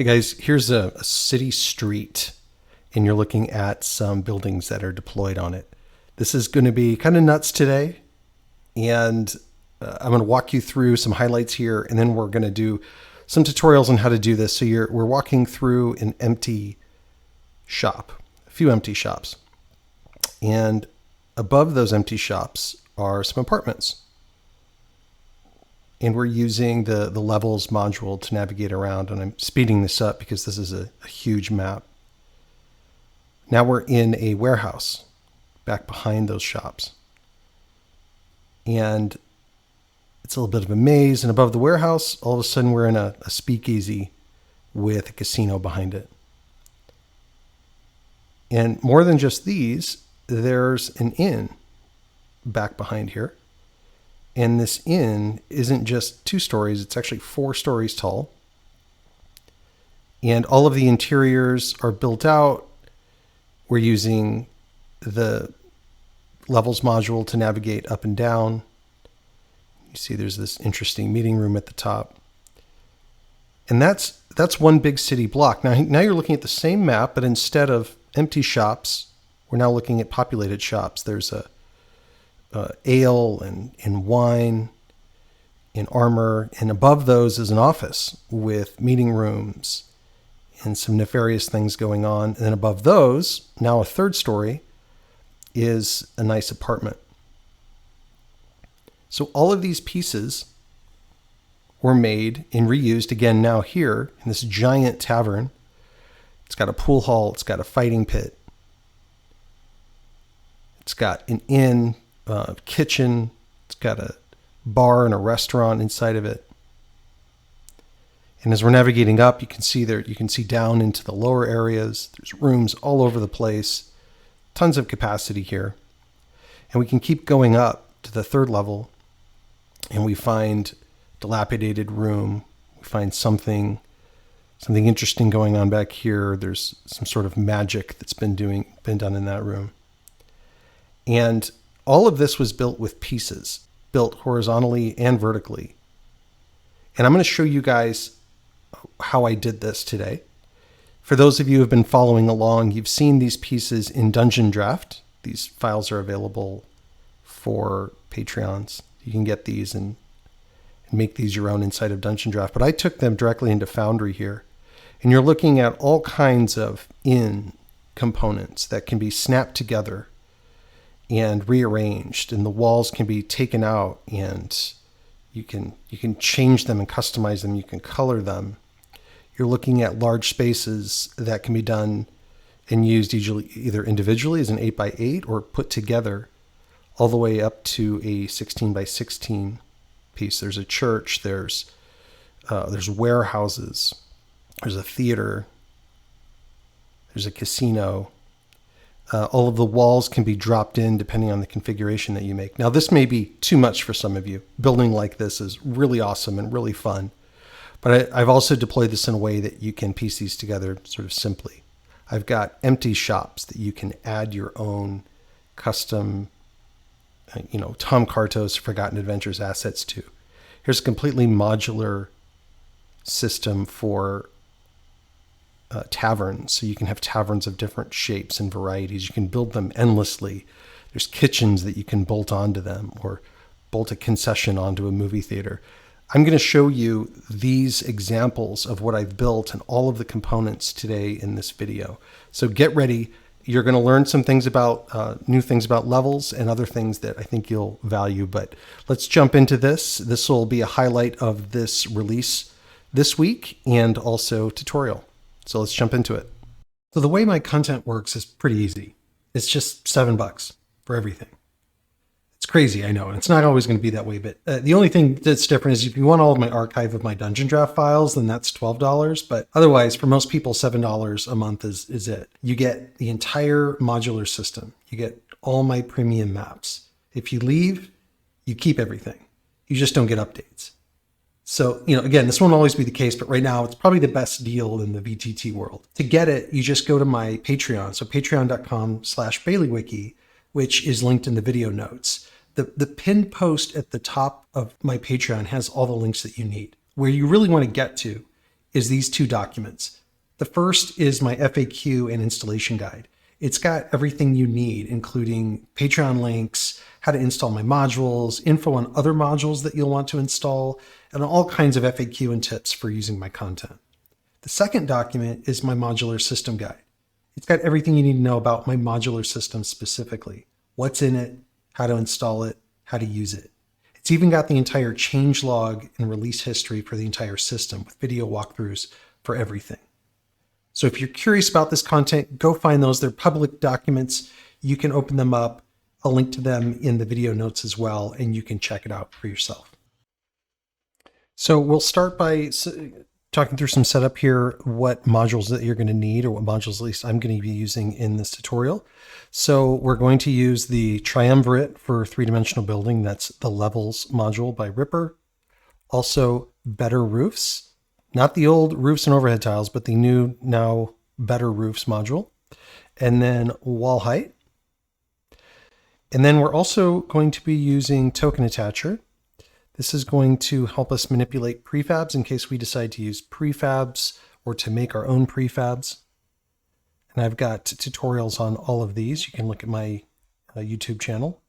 Hey guys, here's a city street, and you're looking at some buildings that are deployed on it. This is going to be kind of nuts today, and I'm going to walk you through some highlights here, and then we're going to do some tutorials on how to do this. So we're walking through an empty shop, a few empty shops, and above those empty shops are some apartments. And we're using the levels module to navigate around. And I'm speeding this up because this is a huge map. Now we're in a warehouse back behind those shops. And it's a little bit of a maze. And above the warehouse, all of a sudden we're in a speakeasy with a casino behind it. And more than just these, there's an inn back behind here. And this inn isn't just 2 stories, it's actually 4 stories tall. And all of the interiors are built out. We're using the levels module to navigate up and down. You see there's this interesting meeting room at the top. And that's one big city block. Now you're looking at the same map, but instead of empty shops, we're now looking at populated shops. There's a ale and wine and armor, and above those is an office with meeting rooms and some nefarious things going on. And then above those, now a 3rd story, is a nice apartment. So all of these pieces were made and reused again now here in this giant tavern. It's got a pool hall, it's got a fighting pit, it's got an inn, kitchen, it's got a bar and a restaurant inside of it. And as we're navigating up, you can see down into the lower areas. There's rooms all over the place, tons of capacity here. And we can keep going up to the 3rd level, and we find dilapidated room. We find something interesting going on back here. There's some sort of magic that's been done in that room. And all of this was built with pieces, built horizontally and vertically. And I'm going to show you guys how I did this today. For those of you who have been following along, you've seen these pieces in Dungeon Draft. These files are available for Patreons. You can get these and make these your own inside of Dungeon Draft. But I took them directly into Foundry here. And you're looking at all kinds of inn components that can be snapped together and rearranged, and the walls can be taken out, and you can change them and customize them. You can color them. You're looking at large spaces that can be done and used either individually as an 8x8 or put together all the way up to a 16x16 piece. There's a church. There's warehouses. There's a theater. There's a casino. All of the walls can be dropped in depending on the configuration that you make. Now, this may be too much for some of you. Building like this is really awesome and really fun. But I've also deployed this in a way that you can piece these together sort of simply. I've got empty shops that you can add your own custom, Tom Cartos Forgotten Adventures assets to. Here's a completely modular system for taverns, so you can have taverns of different shapes and varieties. You can build them endlessly. There's kitchens that you can bolt onto them, or bolt a concession onto a movie theater. I'm going to show you these examples of what I've built and all of the components today in this video. So get ready. You're going to learn some things about new things about levels and other things that I think you'll value. But let's jump into this. This will be a highlight of this release this week and also tutorial. So let's jump into it. So the way my content works is pretty easy. It's just $7 for everything. It's crazy, I know, and it's not always going to be that way, but the only thing that's different is if you want all of my archive of my Dungeon Draft files, then that's $12. But otherwise, for most people, $7 a month is it. You get the entire modular system. You get all my premium maps. If you leave, you keep everything. You just don't get updates. So, again, this won't always be the case, but right now it's probably the best deal in the VTT world. To get it, you just go to my Patreon. So patreon.com/Baileywiki, which is linked in the video notes. The pinned post at the top of my Patreon has all the links that you need. Where you really want to get to is these two documents. The first is my FAQ and installation guide. It's got everything you need, including Patreon links, how to install my modules, info on other modules that you'll want to install, and all kinds of FAQ and tips for using my content. The second document is my modular system guide. It's got everything you need to know about my modular system specifically, what's in it, how to install it, how to use it. It's even got the entire changelog and release history for the entire system with video walkthroughs for everything. So if you're curious about this content, go find those. They're public documents. You can open them up. I'll link to them in the video notes as well, and you can check it out for yourself. So we'll start by talking through some setup here, what modules that you're going to need, or what modules at least I'm going to be using in this tutorial. So we're going to use the triumvirate for three-dimensional building. That's the levels module by Ripper. Also better roofs, not the old roofs and overhead tiles, but the new, now better roofs module. And then wall height. And then we're also going to be using token attacher. This is going to help us manipulate prefabs in case we decide to use prefabs or to make our own prefabs. And I've got tutorials on all of these. You can look at my YouTube channel.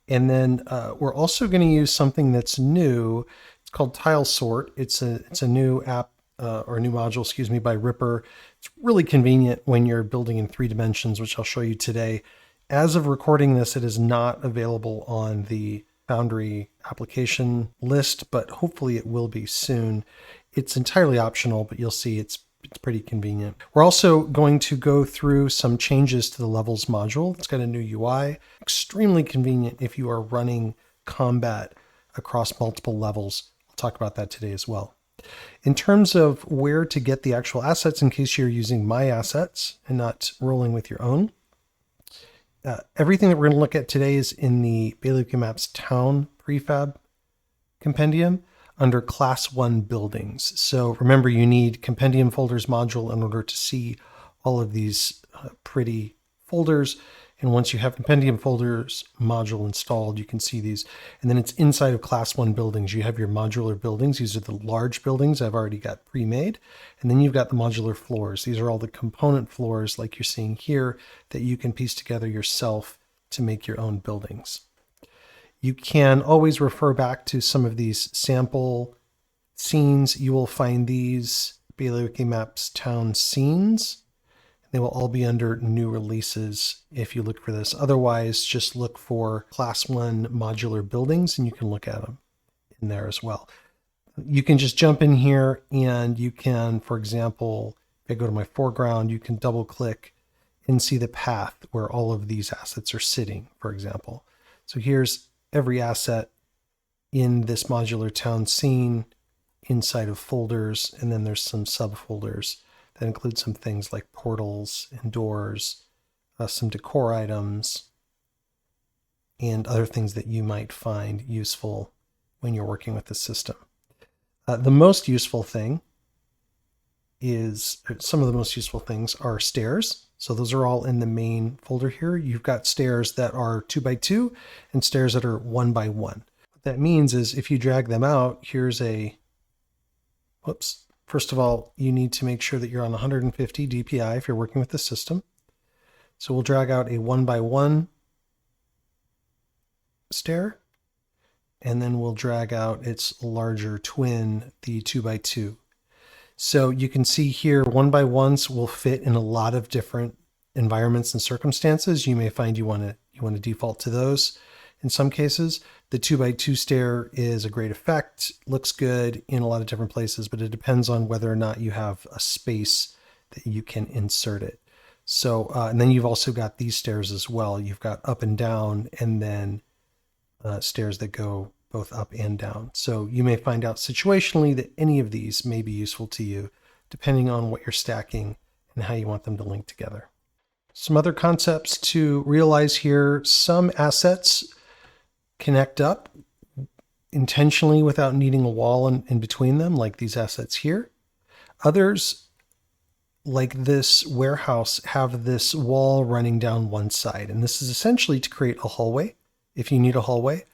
And then we're also going to use something that's new. It's called Tile Sort. It's a new app or a new module, excuse me, by Ripper. It's really convenient when you're building in 3 dimensions, which I'll show you today. As of recording this, it is not available on the Foundry application list, but hopefully it will be soon. It's entirely optional, but you'll see it's pretty convenient. We're also going to go through some changes to the levels module. It's got a new UI, extremely convenient if you are running combat across multiple levels. I'll talk about that today as well. In terms of where to get the actual assets, in case you're using my assets and not rolling with your own, everything that we're going to look at today is in the Baileywiki Maps Town Prefab Compendium under Class 1 Buildings. So remember, you need Compendium Folders module in order to see all of these pretty folders. And once you have Compendium Folders module installed, you can see these. And then it's inside of Class 1 Buildings. You have your modular buildings. These are the large buildings I've already got pre-made. And then you've got the modular floors. These are all the component floors like you're seeing here that you can piece together yourself to make your own buildings. You can always refer back to some of these sample scenes. You will find these Baileywiki Maps Town scenes. They will all be under new releases if you look for this. Otherwise, just look for Class 1 modular buildings and you can look at them in there as well. You can just jump in here and you can, for example, if I go to my foreground, you can double click and see the path where all of these assets are sitting, for example. So here's every asset in this modular town scene inside of folders, and then there's some subfolders that include some things like portals and doors, some decor items, and other things that you might find useful when you're working with the system. The most useful thing is, some of the most useful things are stairs. So those are all in the main folder here. You've got stairs that are 2x2 and stairs that are 1x1. What that means is if you drag them out, here's a, whoops. First of all, you need to make sure that you're on 150 DPI if you're working with the system. So we'll drag out a 1x1 stair, and then we'll drag out its larger twin, the 2x2. So you can see here, 1x1s will fit in a lot of different environments and circumstances. You may find you want to default to those. In some cases, the 2x2 stair is a great effect, looks good in a lot of different places, but it depends on whether or not you have a space that you can insert it. So, and then you've also got these stairs as well. You've got up and down, and then stairs that go both up and down. So you may find out situationally that any of these may be useful to you, depending on what you're stacking and how you want them to link together. Some other concepts to realize here: some assets connect up intentionally without needing a wall in between them, like these assets here. Others, like this warehouse, have this wall running down one side, and this is essentially to create a hallway if you need a hallway.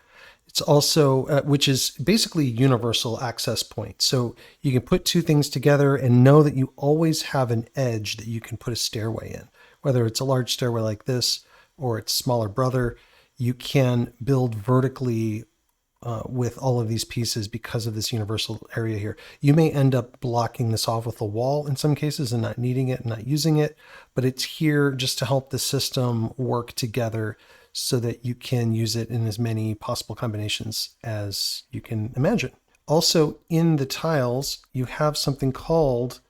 It's also, which is basically universal access point. So you can put two things together and know that you always have an edge that you can put a stairway in. Whether it's a large stairway like this or its smaller brother, you can build vertically with all of these pieces because of this universal area here. You may end up blocking this off with a wall in some cases and not needing it and not using it, but it's here just to help the system work together so that you can use it in as many possible combinations as you can imagine. Also, in the tiles, you have something called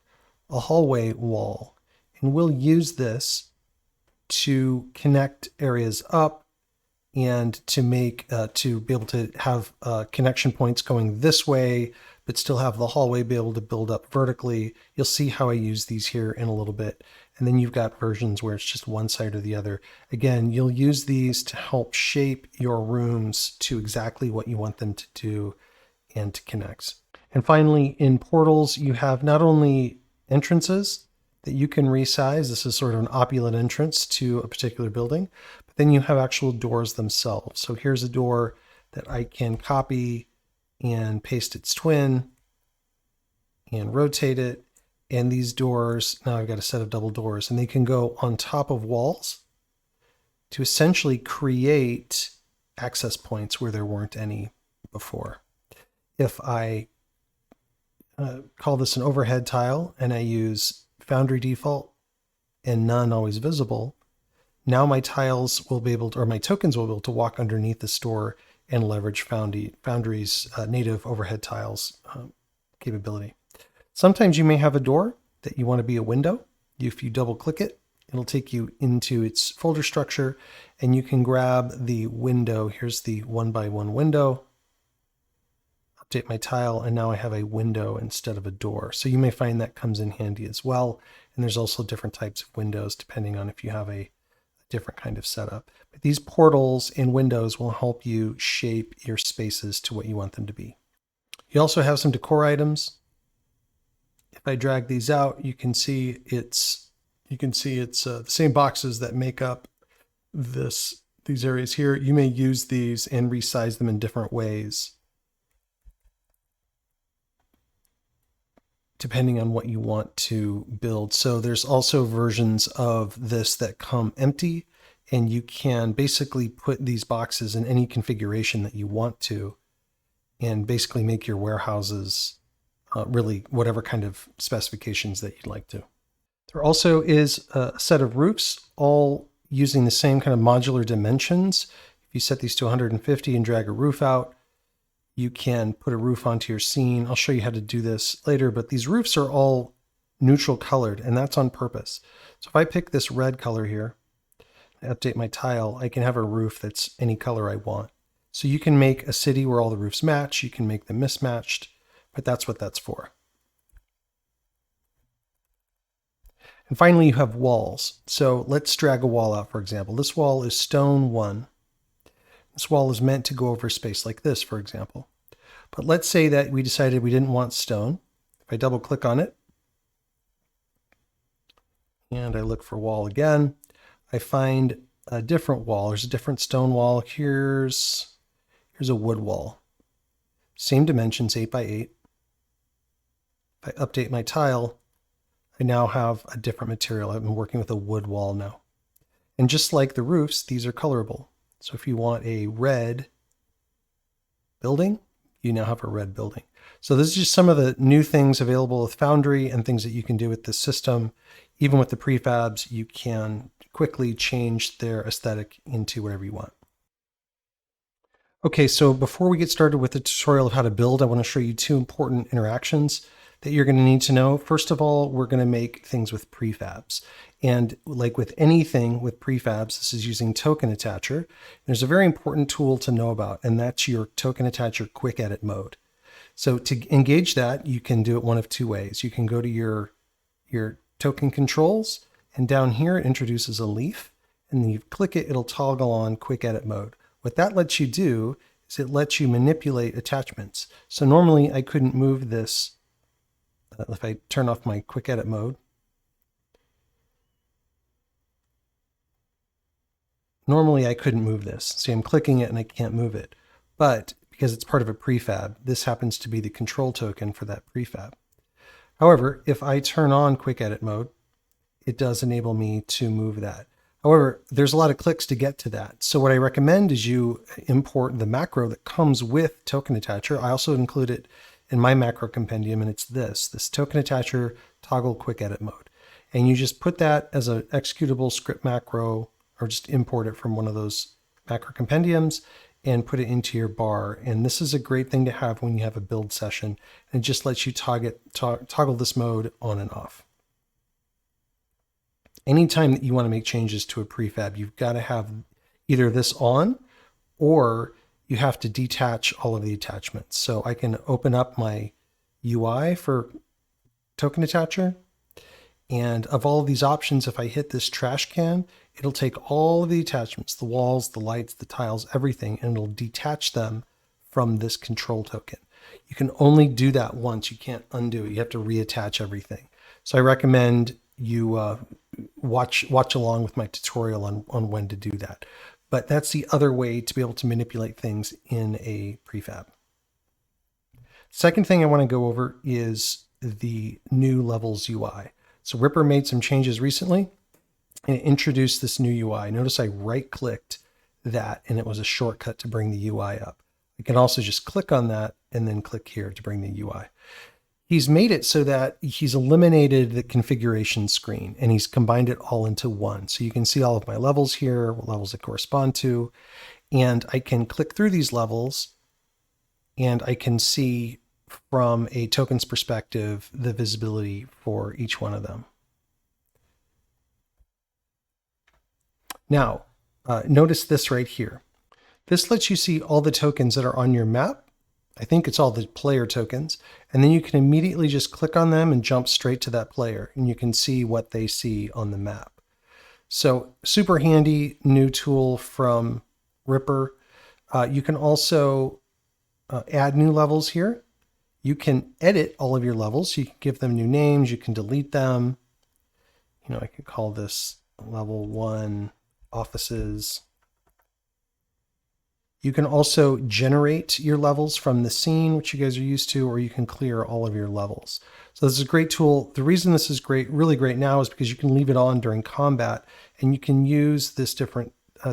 a hallway wall, and we'll use this to connect areas up and to make to be able to have connection points going this way, but still have the hallway be able to build up vertically. You'll see how I use these here in a little bit. And then you've got versions where it's just one side or the other. Again, you'll use these to help shape your rooms to exactly what you want them to do and to connect. And finally, in portals, you have not only entrances that you can resize. This is sort of an opulent entrance to a particular building, but then you have actual doors themselves. So here's a door that I can copy and paste its twin and rotate it. And these doors, now I've got a set of double doors, and they can go on top of walls to essentially create access points where there weren't any before. If I call this an overhead tile and I use Foundry default and none always visible, now my tiles will be able to, or my tokens will be able to walk underneath the store and leverage Foundry's native overhead tiles capability. Sometimes you may have a door that you want to be a window. If you double click it, it'll take you into its folder structure and you can grab the window. Here's the 1x1 window. Update my tile, and now I have a window instead of a door. So you may find that comes in handy as well. And there's also different types of windows depending on if you have a different kind of setup. But these portals and windows will help you shape your spaces to what you want them to be. You also have some decor items. If I drag these out, you can see it's the same boxes that make up these areas here. You may use these and resize them in different ways, depending on what you want to build. So there's also versions of this that come empty, and you can basically put these boxes in any configuration that you want to, and basically make your warehouses really whatever kind of specifications that you'd like to. There also is a set of roofs, all using the same kind of modular dimensions. If you set these to 150 and drag a roof out, you can put a roof onto your scene. I'll show you how to do this later, but these roofs are all neutral colored, and that's on purpose. So if I pick this red color here, I update my tile, I can have a roof that's any color I want. So you can make a city where all the roofs match, you can make them mismatched, but that's what that's for. And finally, you have walls. So let's drag a wall out, for example. This wall is stone 1. This wall is meant to go over space like this, for example. But let's say that we decided we didn't want stone. If I double click on it, and I look for wall again, I find a different wall. There's a different stone wall. Here's a wood wall. Same dimensions, 8x8. If I update my tile, I now have a different material. I've been working with a wood wall now. And just like the roofs, these are colorable. So if you want a red building, you now have a red building. So this is just some of the new things available with Foundry and things that you can do with the system. Even with the prefabs, you can quickly change their aesthetic into whatever you want. Okay, so before we get started with the tutorial of how to build, I want to show you two important interactions that you're going to need to know. First of all, we're going to make things with prefabs. And like with anything with prefabs, this is using token attacher. There's a very important tool to know about, and that's your token attacher quick edit mode. So to engage that, you can do it one of two ways. You can go to your token controls, and down here it introduces a leaf, and then you click it, it'll toggle on quick edit mode. What that lets you do is it lets you manipulate attachments. So normally I couldn't move this. If I turn off my quick edit mode, normally I couldn't move this. See, I'm clicking it and I can't move it. but because it's part of a prefab, this happens to be the control token for that prefab. However, if I turn on quick edit mode, it does enable me to move that. However, there's a lot of clicks to get to that. So what I recommend is you import the macro that comes with token attacher. I also include it in my macro compendium, and it's this token attacher toggle quick edit mode. And you just put that as an executable script macro, or just import it from one of those macro compendiums and put it into your bar. And this is a great thing to have when you have a build session, and it just lets you toggle this mode on and off. Anytime that you want to make changes to a prefab, you've got to have either this on, or you have to detach all of the attachments. So I can open up my UI for token attacher, and of all of these options, if I hit this trash can, it'll take all of the attachments, the walls, the lights, the tiles, everything, and it'll detach them from this control token. You can only do that once. You can't undo it. You have to reattach everything. So I recommend you watch along with my tutorial on when to do that. But that's the other way to be able to manipulate things in a prefab. Second thing I want to go over is the new levels UI. So Ripper made some changes recently and it introduced this new UI. Notice I right-clicked that and it was a shortcut to bring the UI up. I can also just click on that and then click here to bring the UI. He's made it so that he's eliminated the configuration screen and he's combined it all into one. So you can see all of my levels here, what levels they correspond to, and I can click through these levels and I can see from a tokens perspective the visibility for each one of them. Now, notice this right here. This lets you see all the tokens that are on your map. I think it's all the player tokens. And then you can immediately just click on them and jump straight to that player. And you can see what they see on the map. So super handy new tool from Ripper. You can also add new levels here. You can edit all of your levels. So you can give them new names. You can delete them. You know, I could call this level 1 offices. You can also generate your levels from the scene, which you guys are used to, or you can clear all of your levels. So this is a great tool. The reason this is great, really great now, is because you can leave it on during combat, and you can use this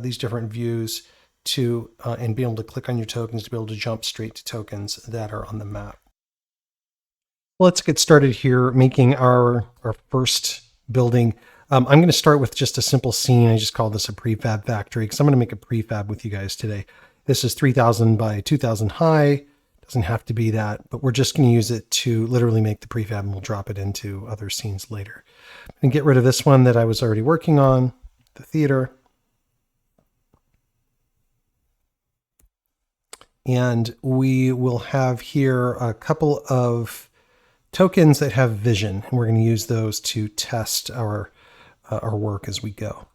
these different views to and be able to click on your tokens to be able to jump straight to tokens that are on the map. Let's get started here making our first building. I'm going to start with just a simple scene. I just call this a prefab factory because I'm going to make a prefab with you guys today. This is 3,000 by 2,000 high. Doesn't have to be that, but we're just going to use it to literally make the prefab, and we'll drop it into other scenes later. And get rid of this one that I was already working on, the theater. And we will have here a couple of tokens that have vision, and we're going to use those to test our work as we go.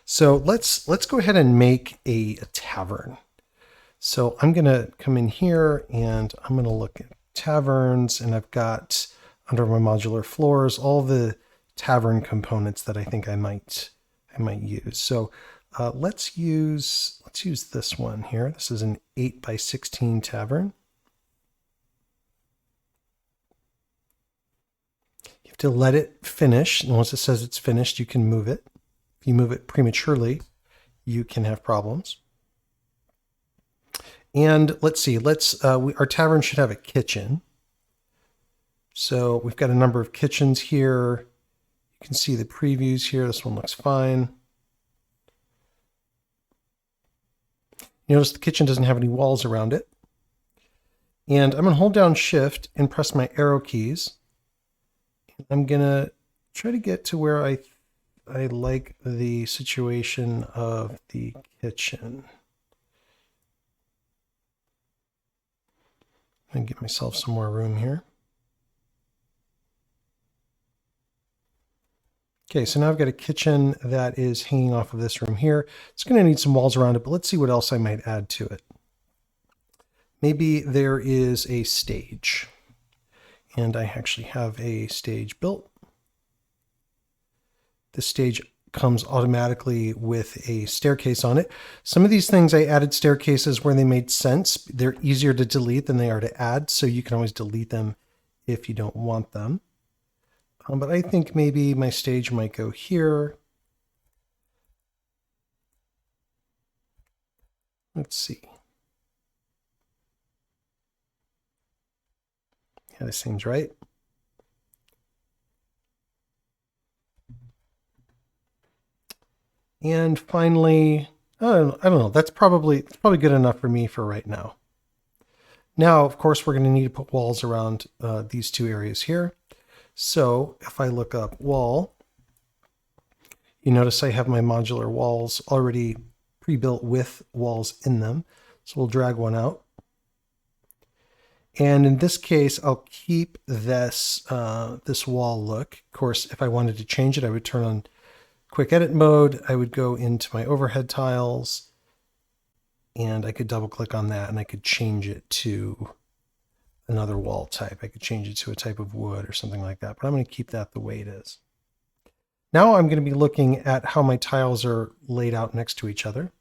So let's go ahead and make a tavern. So I'm going to come in here and I'm going to look at taverns, and I've got under my modular floors all the tavern components that I think I might use. So let's use this one here. This is an 8 by 16 tavern. You have to let it finish, and once it says it's finished, you can move it. If you move it prematurely, you can have problems. And let's see, our tavern should have a kitchen. So we've got a number of kitchens here. You can see the previews here. This one looks fine. You notice the kitchen doesn't have any walls around it. And I'm going to hold down Shift and press my arrow keys. I'm going to try to get to where I like the situation of the kitchen. And get myself some more room here. Okay, so now I've got a kitchen that is hanging off of this room here. It's going to need some walls around it, but let's see what else I might add to it. Maybe there is a stage. And I actually have a stage built. This stage comes automatically with a staircase on it. Some of these things I added staircases where they made sense. They're easier to delete than they are to add, so you can always delete them if you don't want them. But I think maybe my stage might go here. Let's see. Yeah, this seems right. And finally, I don't know. That's probably good enough for me for right now. Now, of course, we're going to need to put walls around these two areas here. So if I look up wall, you notice I have my modular walls already pre-built with walls in them. So we'll drag one out. And in this case, I'll keep this, this wall look. Of course, if I wanted to change it, I would turn on quick edit mode. I would go into my overhead tiles and I could double click on that and I could change it to another wall type. I could change it to a type of wood or something like that, but I'm going to keep that the way it is. Now I'm going to be looking at how my tiles are laid out next to each other.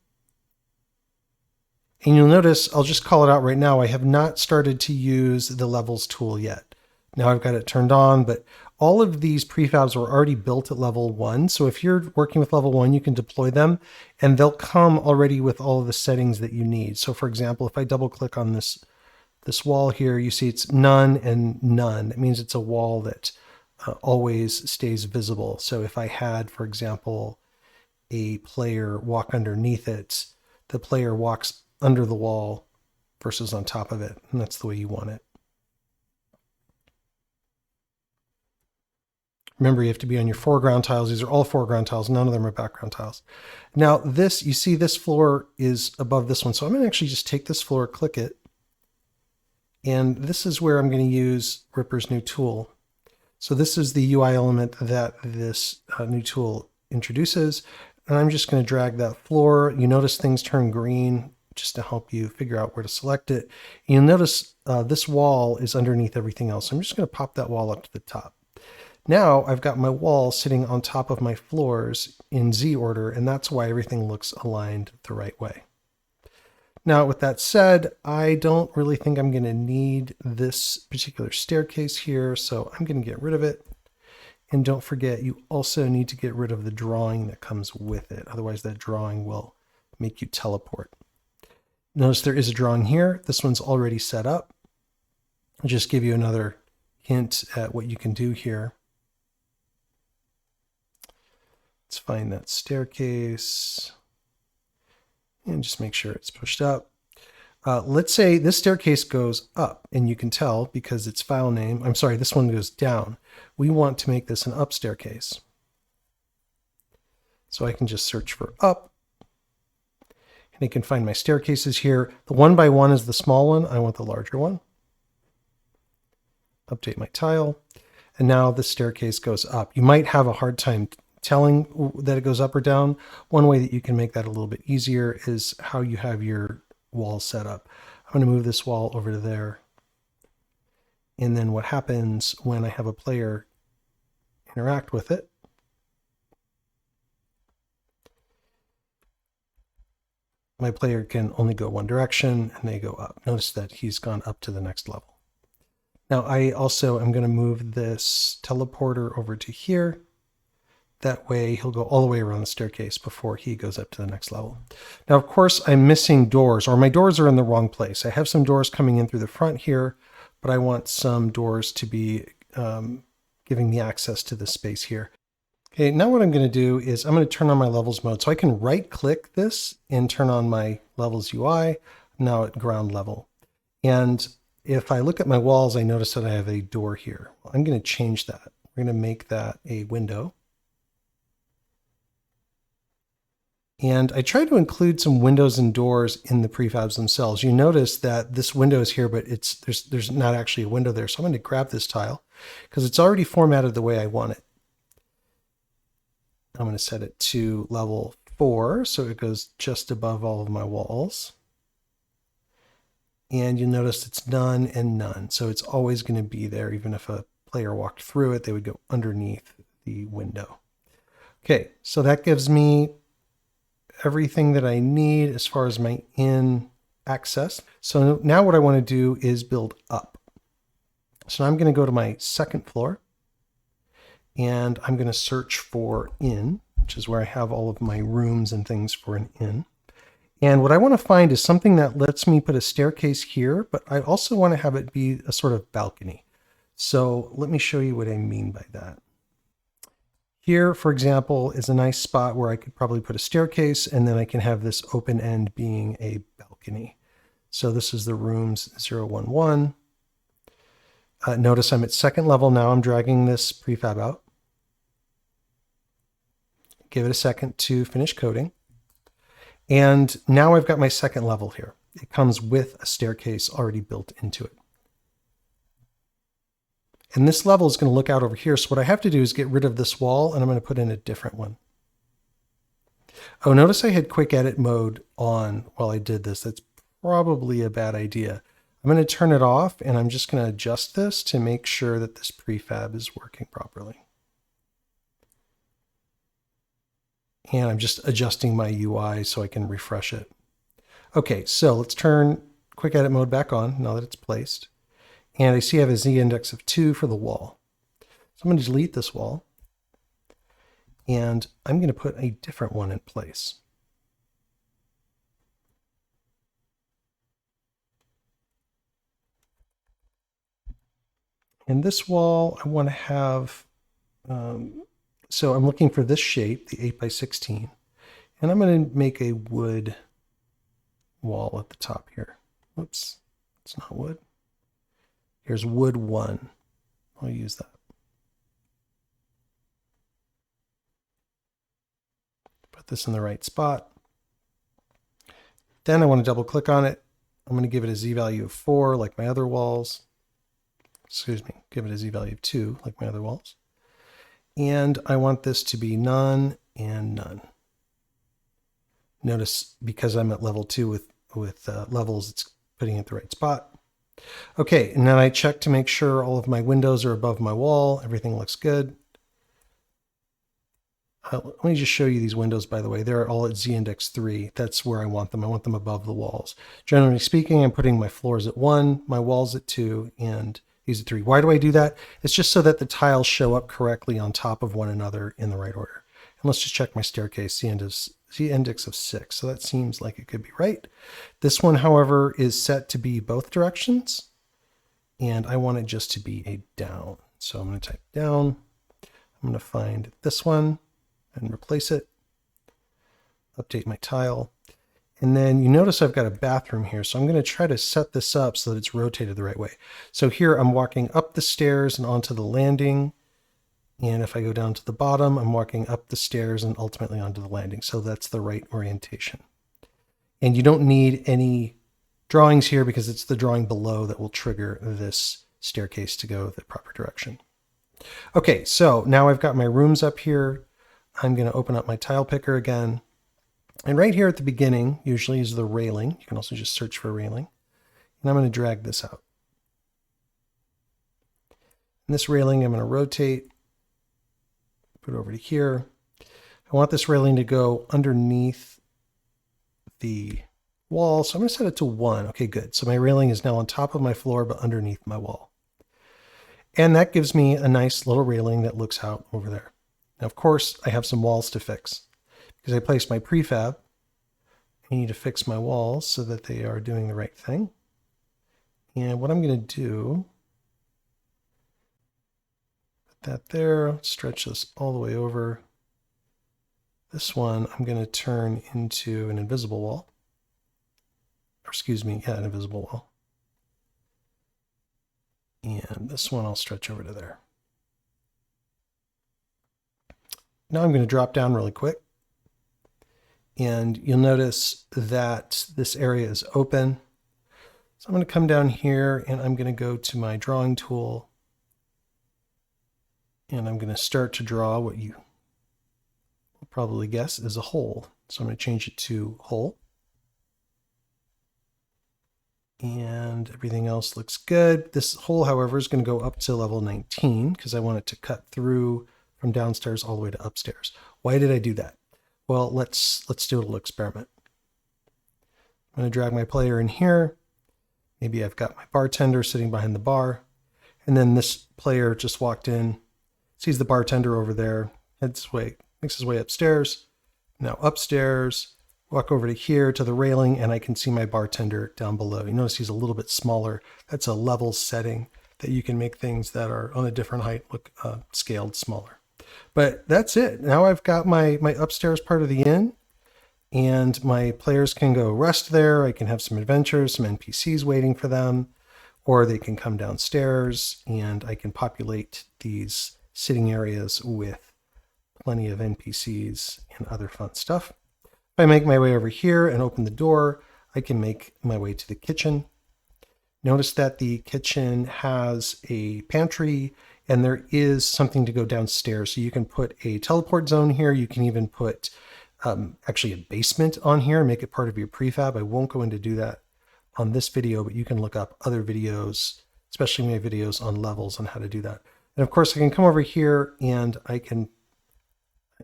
And you'll notice, I'll just call it out right now, I have not started to use the levels tool yet. Now I've got it turned on, but all of these prefabs were already built at level 1. So if you're working with level 1, you can deploy them and they'll come already with all of the settings that you need. So for example, if I double click on this wall here, you see it's none and none. That means it's a wall that always stays visible. So if I had, for example, a player walk underneath it, the player walks under the wall versus on top of it, and that's the way you want it. Remember, you have to be on your foreground tiles. These are all foreground tiles. None of them are background tiles. Now this, you see this floor is above this one. So I'm going to actually just take this floor, click it. And this is where I'm going to use Ripper's new tool. So this is the UI element that this new tool introduces. And I'm just going to drag that floor. You notice things turn green just to help you figure out where to select it. You'll notice this wall is underneath everything else. I'm just going to pop that wall up to the top. Now I've got my wall sitting on top of my floors in Z order, and that's why everything looks aligned the right way. Now, with that said, I don't really think I'm going to need this particular staircase here, so I'm going to get rid of it. And don't forget, you also need to get rid of the drawing that comes with it. Otherwise, that drawing will make you teleport. Notice there is a drawing here. This one's already set up. I'll just give you another hint at what you can do here. Let's find that staircase and just make sure it's pushed up. Let's say this staircase goes up, and you can tell because its file name, I'm sorry, this one goes down. We want to make this an up staircase. So I can just search for up, and I can find my staircases here. The 1 by 1 is the small one. I want the larger one. Update my tile, and now the staircase goes up. You might have a hard time telling that it goes up or down. One way that you can make that a little bit easier is how you have your wall set up. I'm going to move this wall over to there. And then what happens when I have a player interact with it, my player can only go one direction and they go up. Notice that he's gone up to the next level. Now I also am going to move this teleporter over to here. That way he'll go all the way around the staircase before he goes up to the next level. Now, of course, I'm missing doors, or my doors are in the wrong place. I have some doors coming in through the front here, but I want some doors to be giving me access to this space here. Okay, now what I'm going to do is I'm going to turn on my levels mode. So I can right click this and turn on my levels UI, now at ground level. And if I look at my walls, I notice that I have a door here. Well, I'm going to change that. We're going to make that a window. And I try to include some windows and doors in the prefabs themselves. You notice that this window is here, but there's not actually a window there. So I'm going to grab this tile because it's already formatted the way I want it. I'm going to set it to level 4, so it goes just above all of my walls. And you'll notice it's none and none. So it's always going to be there. Even if a player walked through it, they would go underneath the window. Okay, so that gives me everything that I need as far as my in access. So now what I want to do is build up. So I'm going to go to my second floor and I'm going to search for in, which is where I have all of my rooms and things for an in. And what I want to find is something that lets me put a staircase here, but I also want to have it be a sort of balcony. So let me show you what I mean by that. Here, for example, is a nice spot where I could probably put a staircase, and then I can have this open end being a balcony. So this is the rooms 011. Notice I'm at second level now. I'm dragging this prefab out. Give it a second to finish coding. And now I've got my second level here. It comes with a staircase already built into it. And this level is going to look out over here. So what I have to do is get rid of this wall, and I'm going to put in a different one. Oh, notice I had quick edit mode on while I did this. That's probably a bad idea. I'm going to turn it off, and I'm just going to adjust this to make sure that this prefab is working properly. And I'm just adjusting my UI so I can refresh it. Okay, so let's turn quick edit mode back on now that it's placed. And I see I have a z-index of 2 for the wall. So I'm going to delete this wall. And I'm going to put a different one in place. And this wall, I want to have, so I'm looking for this shape, the 8x16. And I'm going to make a wood wall at the top here. Whoops, it's not wood. Here's wood 1. I'll use that. Put this in the right spot. Then I want to double click on it. I'm going to give it a z-value of 4 like my other walls. Excuse me, give it a z-value of 2 like my other walls. And I want this to be none and none. Notice because I'm at level 2 with levels, it's putting it at the right spot. Okay, and then I check to make sure all of my windows are above my wall. Everything looks good. Let me just show you these windows, by the way. They're all at z-index 3. That's where I want them. I want them above the walls. Generally speaking, I'm putting my floors at 1, my walls at 2, and these at 3. Why do I do that? It's just so that the tiles show up correctly on top of one another in the right order. And let's just check my staircase, z-index of 6. So that seems like it could be right. This one, however, is set to be both directions. And I want it just to be a down. So I'm going to type down. I'm going to find this one and replace it. Update my tile. And then you notice I've got a bathroom here. So I'm going to try to set this up so that it's rotated the right way. So here I'm walking up the stairs and onto the landing. And if I go down to the bottom, I'm walking up the stairs and ultimately onto the landing. So that's the right orientation. And you don't need any drawings here because it's the drawing below that will trigger this staircase to go the proper direction. Okay, so now I've got my rooms up here. I'm going to open up my tile picker again. And right here at the beginning, usually is the railing. You can also just search for railing. And I'm going to drag this out. And this railing, I'm going to rotate. Put it over to here. I want this railing to go underneath the wall. So I'm going to set it to 1. Okay, good. So my railing is now on top of my floor, but underneath my wall. And that gives me a nice little railing that looks out over there. Now, of course, I have some walls to fix. Because I placed my prefab, I need to fix my walls so that they are doing the right thing. And what I'm going to do, put that there, stretch this all the way over. This one I'm going to turn into an invisible wall. Or excuse me, yeah, an invisible wall. And this one I'll stretch over to there. Now I'm going to drop down really quick. And you'll notice that this area is open. So I'm going to come down here and I'm going to go to my drawing tool. And I'm going to start to draw what you will probably guess is a hole. So I'm going to change it to hole. And everything else looks good. This hole, however, is going to go up to level 19 because I want it to cut through from downstairs all the way to upstairs. Why did I do that? Well, let's do a little experiment. I'm going to drag my player in here. Maybe I've got my bartender sitting behind the bar. And then this player just walked in, sees the bartender over there, makes his way upstairs. Now upstairs, walk over to here to the railing, and I can see my bartender down below. You notice he's a little bit smaller. That's a level setting that you can make things that are on a different height look scaled smaller. But that's it. Now I've got my upstairs part of the inn, and my players can go rest there. I can have some adventures, some NPCs waiting for them, or they can come downstairs, and I can populate these sitting areas with plenty of NPCs and other fun stuff. If I make my way over here and open the door, I can make my way to the kitchen. Notice that the kitchen has a pantry, and there is something to go downstairs. So you can put a teleport zone here. You can even put actually a basement on here and make it part of your prefab. I won't go into do that on this video, but you can look up other videos, especially my videos on levels, on how to do that. And of course, I can come over here and I can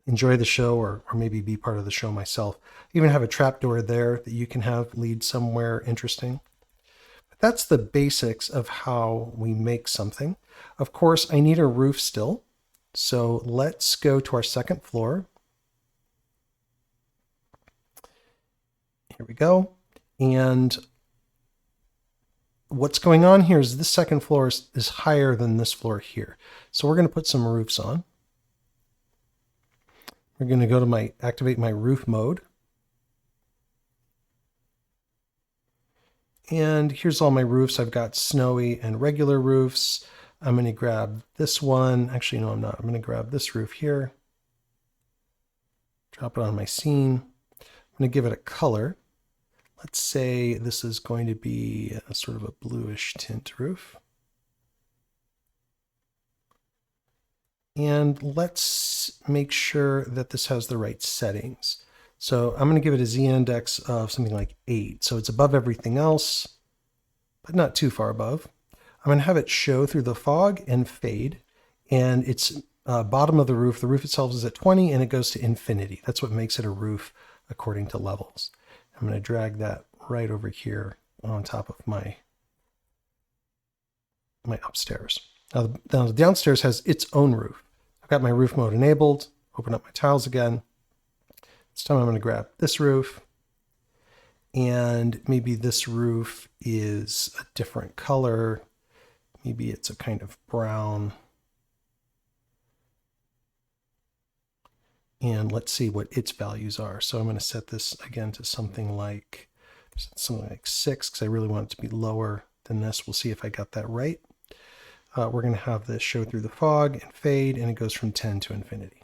enjoy the show, or maybe be part of the show myself. I even have a trapdoor there that you can have lead somewhere interesting. But that's the basics of how we make something. Of course, I need a roof still. So let's go to our second floor. Here we go. And what's going on here is this second floor is higher than this floor here. So we're going to put some roofs on. We're going to go to activate my roof mode. And here's all my roofs. I've got snowy and regular roofs. I'm going to grab this one. Actually, no, I'm not. I'm going to grab this roof here. Drop it on my scene. I'm going to give it a color. Let's say this is going to be a sort of a bluish tint roof. And let's make sure that this has the right settings. So I'm going to give it a z-index of something like 8. So it's above everything else, but not too far above. I'm going to have it show through the fog and fade. And it's bottom of the roof. The roof itself is at 20 and it goes to infinity. That's what makes it a roof according to levels. I'm going to drag that right over here on top of my upstairs. Now the downstairs has its own roof. I've got my roof mode enabled. Open up my tiles again. This time I'm going to grab this roof, and maybe this roof is a different color. Maybe it's a kind of brown. And let's see what its values are. So I'm going to set this again to something like 6, because I really want it to be lower than this. We'll see if I got that right. We're going to have this show through the fog and fade, and it goes from 10 to infinity.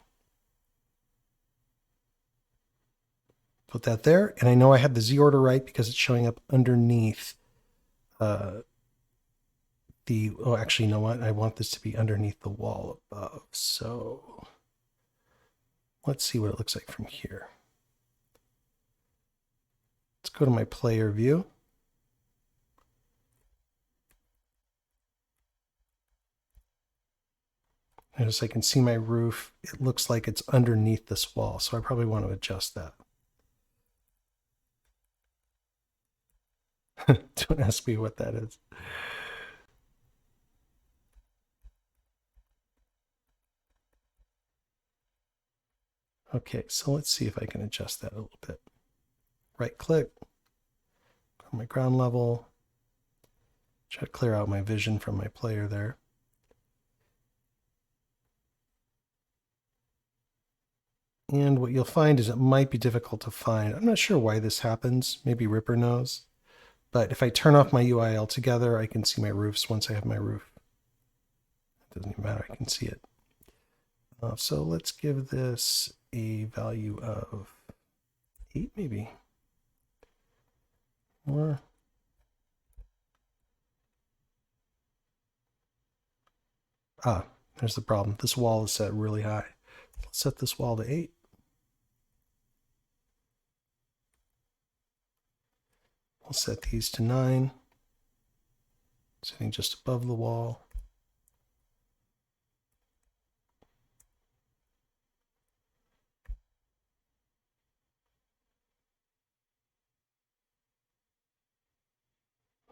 Put that there, and I know I had the Z order right because it's showing up underneath oh, actually, you know what? I want this to be underneath the wall above. So let's see what it looks like from here. Let's go to my player view. Notice I can see my roof. It looks like it's underneath this wall, so I probably want to adjust that. Don't ask me what that is. Okay, so let's see if I can adjust that a little bit. Right click, go to my ground level, try to clear out my vision from my player there. And what you'll find is it might be difficult to find. I'm not sure why this happens. Maybe Ripper knows. But if I turn off my UI altogether, I can see my roofs once I have my roof. It doesn't even matter. I can see it. So let's give this a value of 8, maybe. Or there's the problem. This wall is set really high. Let's set this wall to 8. We'll set these to 9. Sitting just above the wall.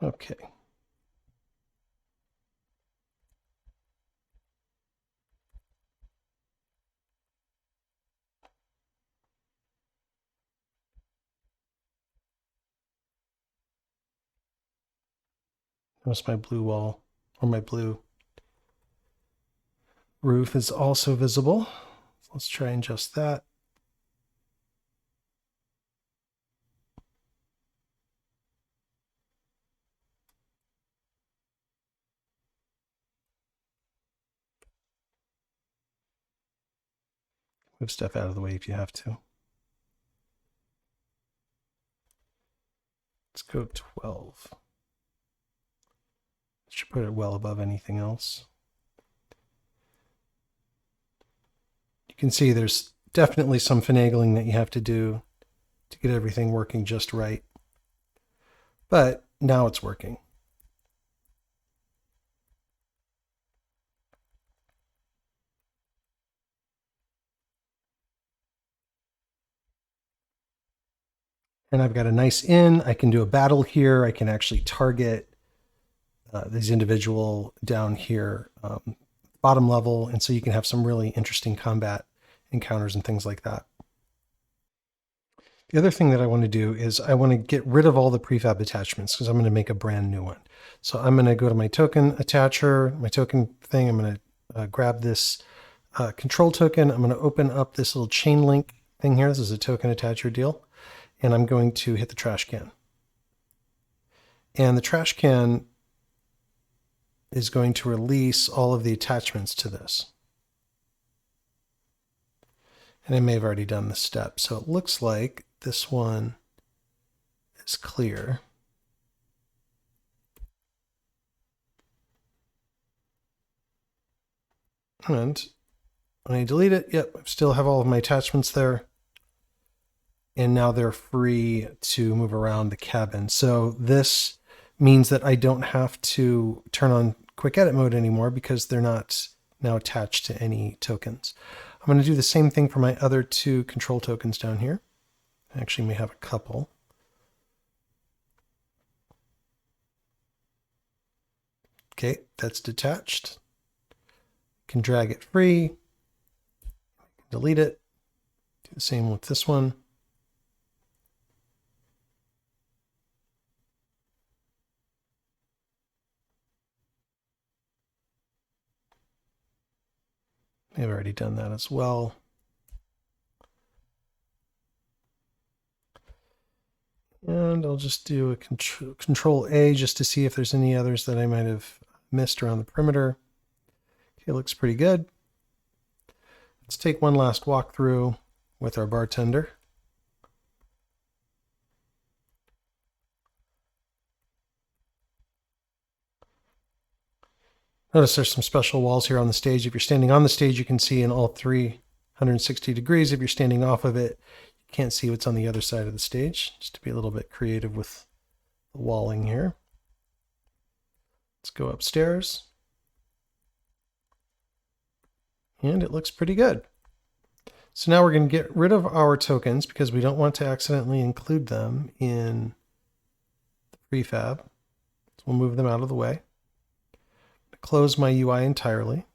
Okay. Notice my blue wall, or my blue roof is also visible. Let's try and adjust that. Move stuff out of the way if you have to. Let's go 12. Should put it well above anything else. You can see there's definitely some finagling that you have to do to get everything working just right. But now it's working. And I've got a nice in. I can do a battle here. I can actually target these individual down here, bottom level. And so you can have some really interesting combat encounters and things like that. The other thing that I want to do is I want to get rid of all the prefab attachments because I'm going to make a brand new one. So I'm going to go to my token attacher, my token thing. I'm going to grab this control token. I'm going to open up this little chain link thing here. This is a token attacher deal. And I'm going to hit the trash can. And the trash can is going to release all of the attachments to this. And I may have already done this step. So it looks like this one is clear. And when I delete it, yep, I still have all of my attachments there. And now they're free to move around the cabin. So this means that I don't have to turn on quick edit mode anymore because they're not now attached to any tokens. I'm going to do the same thing for my other two control tokens down here. I actually may have a couple. Okay, that's detached. Can drag it free, delete it. Do the same with this one. I've already done that as well. And I'll just do a control A just to see if there's any others that I might have missed around the perimeter. Okay, looks pretty good. Let's take one last walkthrough with our bartender. Notice there's some special walls here on the stage. If you're standing on the stage, you can see in all 360 degrees. If you're standing off of it, you can't see what's on the other side of the stage. Just to be a little bit creative with the walling here. Let's go upstairs. And it looks pretty good. So now we're going to get rid of our tokens because we don't want to accidentally include them in the prefab. So we'll move them out of the way. Close my UI entirely.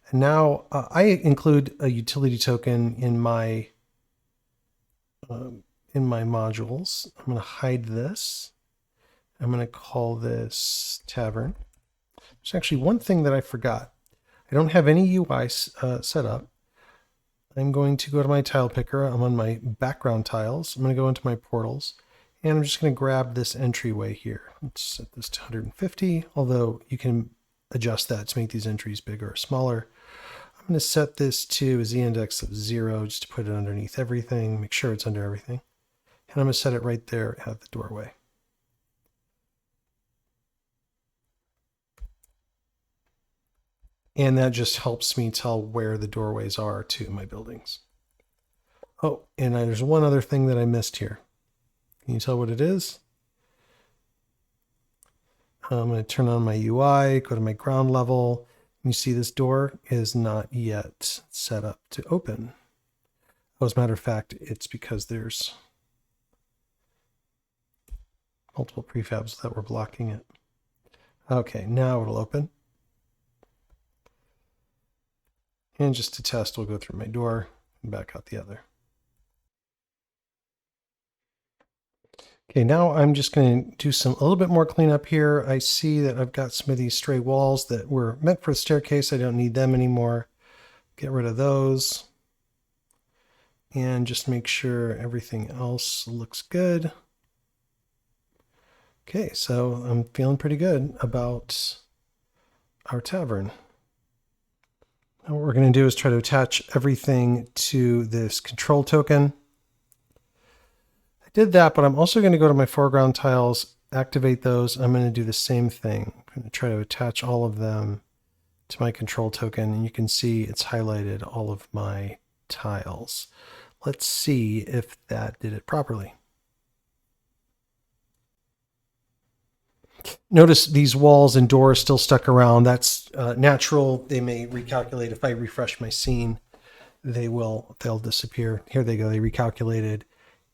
And now I include a utility token in my modules. I'm going to hide this. I'm going to call this tavern. There's actually one thing that I forgot. I don't have any UI set up. I'm going to go to my tile picker. I'm on my background tiles. I'm going to go into my portals. And I'm just going to grab this entryway here. Let's set this to 150, although you can adjust that to make these entries bigger or smaller. I'm going to set this to a z-index of 0 just to put it underneath everything, make sure it's under everything. And I'm going to set it right there at the doorway. And that just helps me tell where the doorways are to my buildings. Oh, and there's one other thing that I missed here. Can you tell what it is? I'm going to turn on my UI, go to my ground level. You see this door is not yet set up to open. Oh, as a matter of fact, it's because there's multiple prefabs that were blocking it. Okay, now it'll open. And just to test, we'll go through my door and back out the other. Okay, now I'm just going to do a little bit more cleanup here. I see that I've got some of these stray walls that were meant for the staircase. I don't need them anymore. Get rid of those. And just make sure everything else looks good. Okay, so I'm feeling pretty good about our tavern. Now what we're going to do is try to attach everything to this control token. I did that, but I'm also going to go to my foreground tiles, activate those. I'm going to do the same thing. I'm going to try to attach all of them to my control token, and you can see it's highlighted all of my tiles. Let's see if that did it properly. Notice these walls and doors still stuck around. That's natural. They may recalculate. If I refresh my scene, they'll disappear. Here they go. They recalculated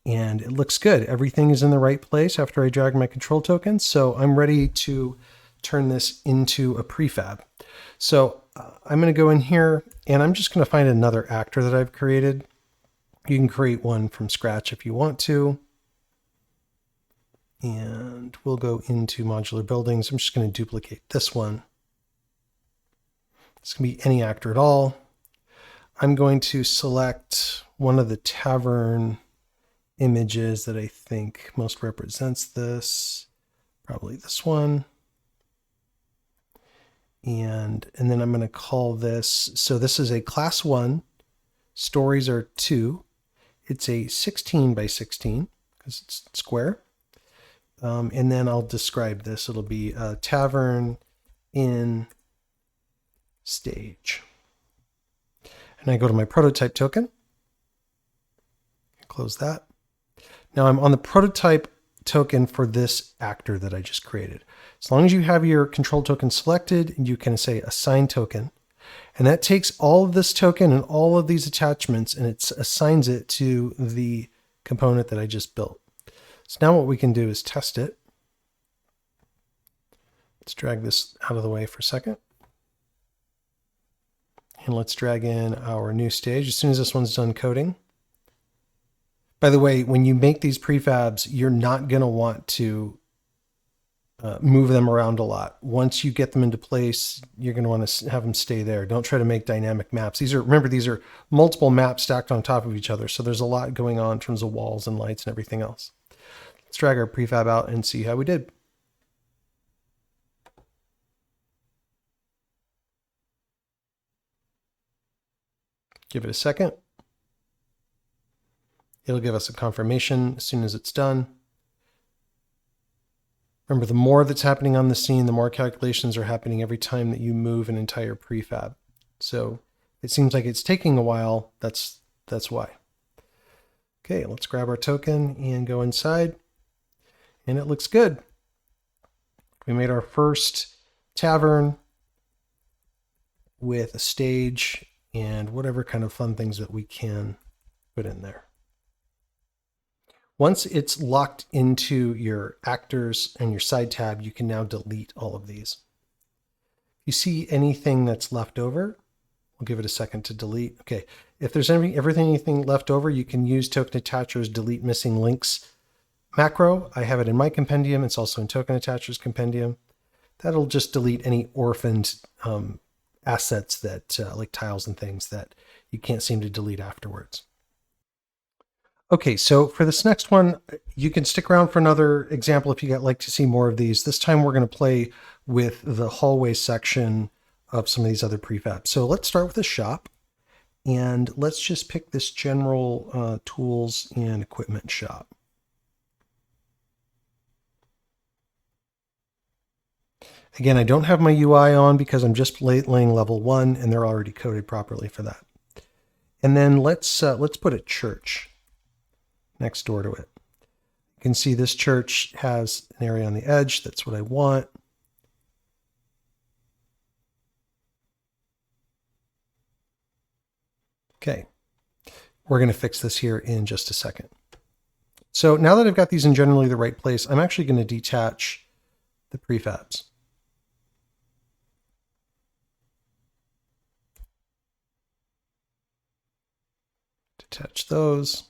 and it looks good. Everything is in the right place after I drag my control token. So I'm ready to turn this into a prefab. So I'm going to go in here and I'm just going to find another actor that I've created. You can create one from scratch if you want to. And we'll go into modular buildings. I'm just going to duplicate this one. It's going to be any actor at all. I'm going to select one of the tavern images that I think most represents this. Probably this one. And then I'm going to call this, so this is a class 1. Stories are 2. It's a 16 by 16 because it's square. And then I'll describe this. It'll be a tavern in stage. And I go to my prototype token. Close that. Now I'm on the prototype token for this actor that I just created. As long as you have your control token selected, you can say assign token. And that takes all of this token and all of these attachments and it assigns it to the component that I just built. So now what we can do is test it. Let's drag this out of the way for a second. And let's drag in our new stage as soon as this one's done coding. By the way, when you make these prefabs, you're not going to want to move them around a lot. Once you get them into place, you're going to want to have them stay there. Don't try to make dynamic maps. Remember, these are multiple maps stacked on top of each other. So there's a lot going on in terms of walls and lights and everything else. Let's drag our prefab out and see how we did. Give it a second. It'll give us a confirmation as soon as it's done. Remember, the more that's happening on the scene, the more calculations are happening every time that you move an entire prefab. So it seems like it's taking a while. That's why. Okay, let's grab our token and go inside. And it looks good. We made our first tavern with a stage and whatever kind of fun things that we can put in there. Once it's locked into your actors and your side tab, you can now delete all of these. If you see anything that's left over, we'll give it a second to delete. Okay, if there's anything left over, you can use token attachers delete missing links macro. I have it in my compendium. It's also in token attachers compendium. That'll just delete any orphaned assets that like tiles and things that you can't seem to delete afterwards. Okay, so for this next one, you can stick around for another example if you'd like to see more of these. This time we're going to play with the hallway section of some of these other prefabs. So let's start with the shop, and let's just pick this general tools and equipment shop. Again, I don't have my UI on because I'm just laying level 1, and they're already coded properly for that. And then let's put a church next door to it. You can see this church has an area on the edge. That's what I want. Okay, we're going to fix this here in just a second. So now that I've got these in generally the right place, I'm actually going to detach the prefabs. Detach those.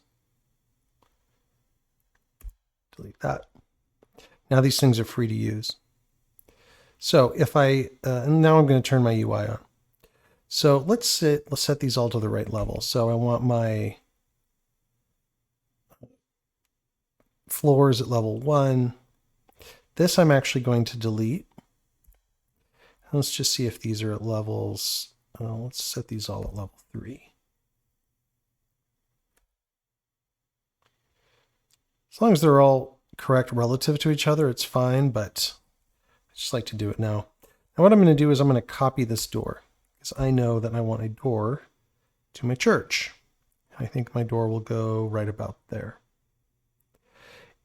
Delete that. Now these things are free to use. So if and now I'm going to turn my UI on. So let's set these all to the right level. So I want my floors at level 1. This I'm actually going to delete. Let's just see if these are at levels. Let's set these all at level 3. As long as they're all correct relative to each other, it's fine, but I just like to do it now. Now what I'm going to do is I'm going to copy this door, because I know that I want a door to my church. I think my door will go right about there.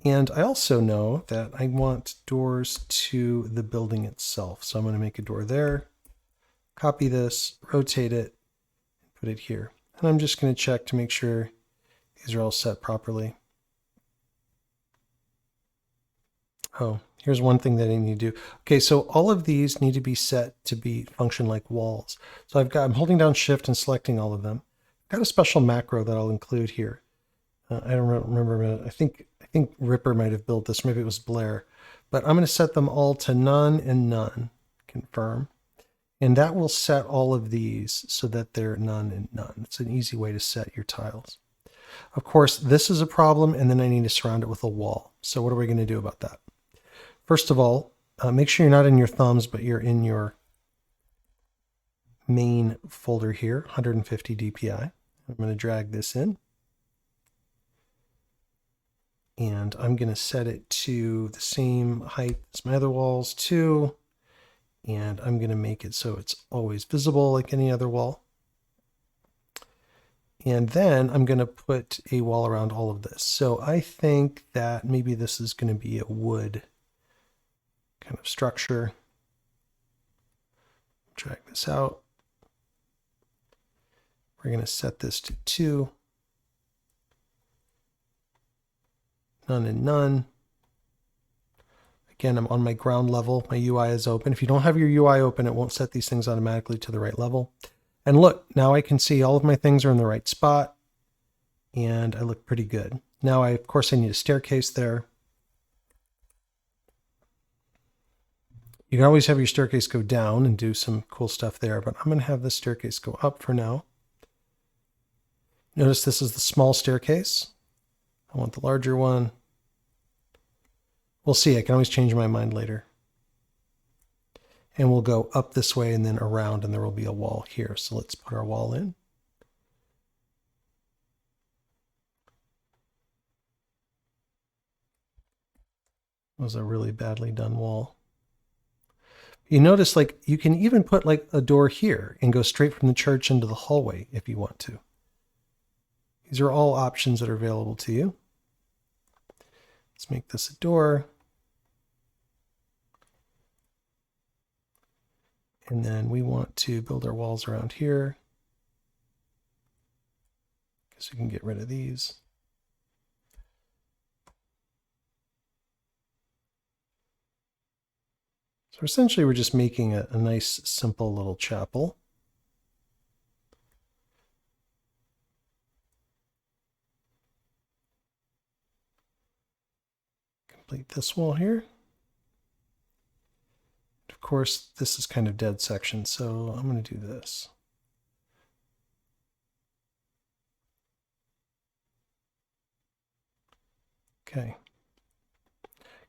And I also know that I want doors to the building itself. So I'm going to make a door there, copy this, rotate it, put it here. And I'm just going to check to make sure these are all set properly. Oh, here's one thing that I need to do. Okay, so all of these need to be set to function like walls. So I'm holding down Shift and selecting all of them. I've got a special macro that I'll include here. I don't remember. I think Ripper might have built this. Maybe it was Blair. But I'm going to set them all to none and none. Confirm. And that will set all of these so that they're none and none. It's an easy way to set your tiles. Of course, this is a problem, and then I need to surround it with a wall. So what are we going to do about that? First of all, make sure you're not in your thumbs, but you're in your main folder here, 150 DPI. I'm going to drag this in. And I'm going to set it to the same height as my other walls too. And I'm going to make it so it's always visible like any other wall. And then I'm going to put a wall around all of this. So I think that maybe this is going to be a wood kind of structure. Drag this out. We're going to set this to 2. None and none. Again, I'm on my ground level. My UI is open. If you don't have your UI open, it won't set these things automatically to the right level. And look, now I can see all of my things are in the right spot. And I look pretty good. Now, of course, I need a staircase there. You can always have your staircase go down and do some cool stuff there, but I'm going to have this staircase go up for now. Notice this is the small staircase. I want the larger one. We'll see. I can always change my mind later. And we'll go up this way and then around, and there will be a wall here. So let's put our wall in. That was a really badly done wall. You notice, like, you can even put like a door here and go straight from the church into the hallway if you want to. These are all options that are available to you. Let's make this a door. And then we want to build our walls around here. Guess we can get rid of these. So essentially we're just making a nice, simple little chapel. Complete this wall here. Of course, this is kind of dead section, so I'm going to do this. Okay.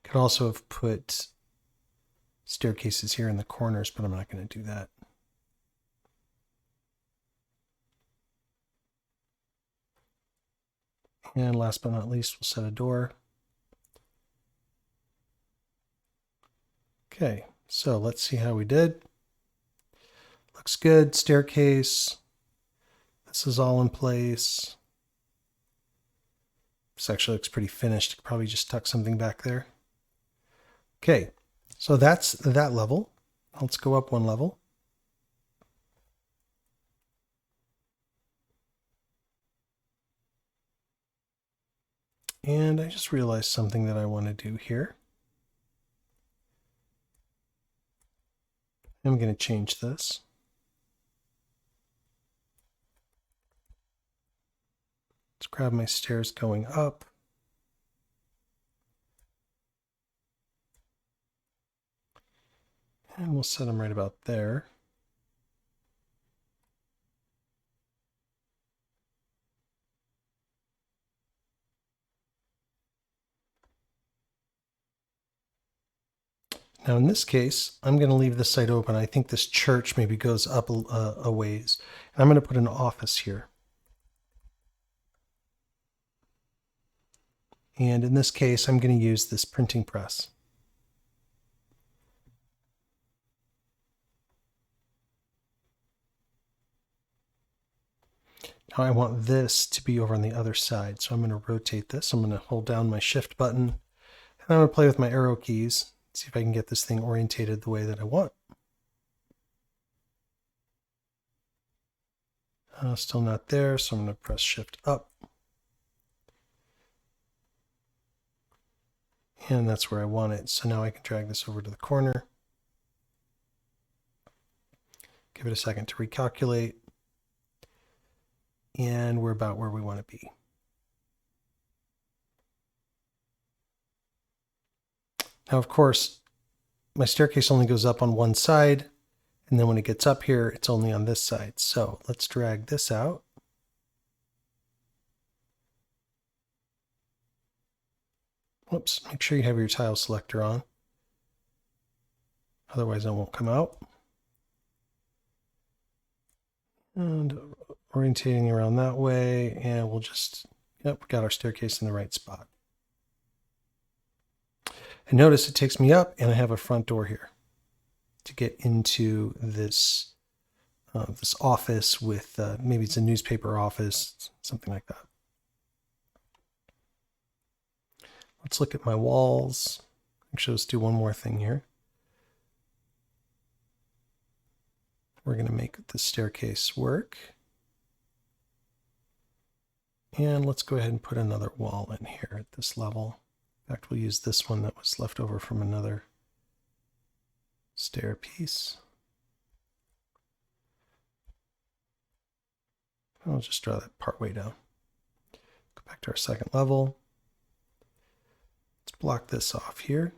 Could also have put staircases here in the corners, but I'm not going to do that. And last but not least, we'll set a door. Okay, so let's see how we did. Looks good. Staircase. This is all in place. This actually looks pretty finished. Probably just tuck something back there. Okay, so that's that level. Let's go up one level. And I just realized something that I want to do here. I'm going to change this. Let's grab my stairs going up. And we'll set them right about there. Now in this case, I'm going to leave this side open. I think this church maybe goes up a ways. And I'm going to put an office here. And in this case, I'm going to use this printing press. Now I want this to be over on the other side. So I'm going to rotate this. I'm going to hold down my shift button. And I'm going to play with my arrow keys. See if I can get this thing orientated the way that I want. Still not there, so I'm going to press shift up. And that's where I want it. So now I can drag this over to the corner. Give it a second to recalculate. And we're about where we want to be. Now, of course, my staircase only goes up on one side. And then when it gets up here, it's only on this side. So let's drag this out. Whoops, make sure you have your tile selector on. Otherwise, it won't come out. And orientating around that way, and we'll just, yep, we got our staircase in the right spot. And notice it takes me up, and I have a front door here to get into this this office with, maybe it's a newspaper office, something like that. Let's look at my walls. Actually, let's do one more thing here. We're going to make the staircase work. And let's go ahead and put another wall in here at this level. In fact, we'll use this one that was left over from another stair piece. I'll just draw that part way down. Go back to our second level. Let's block this off here.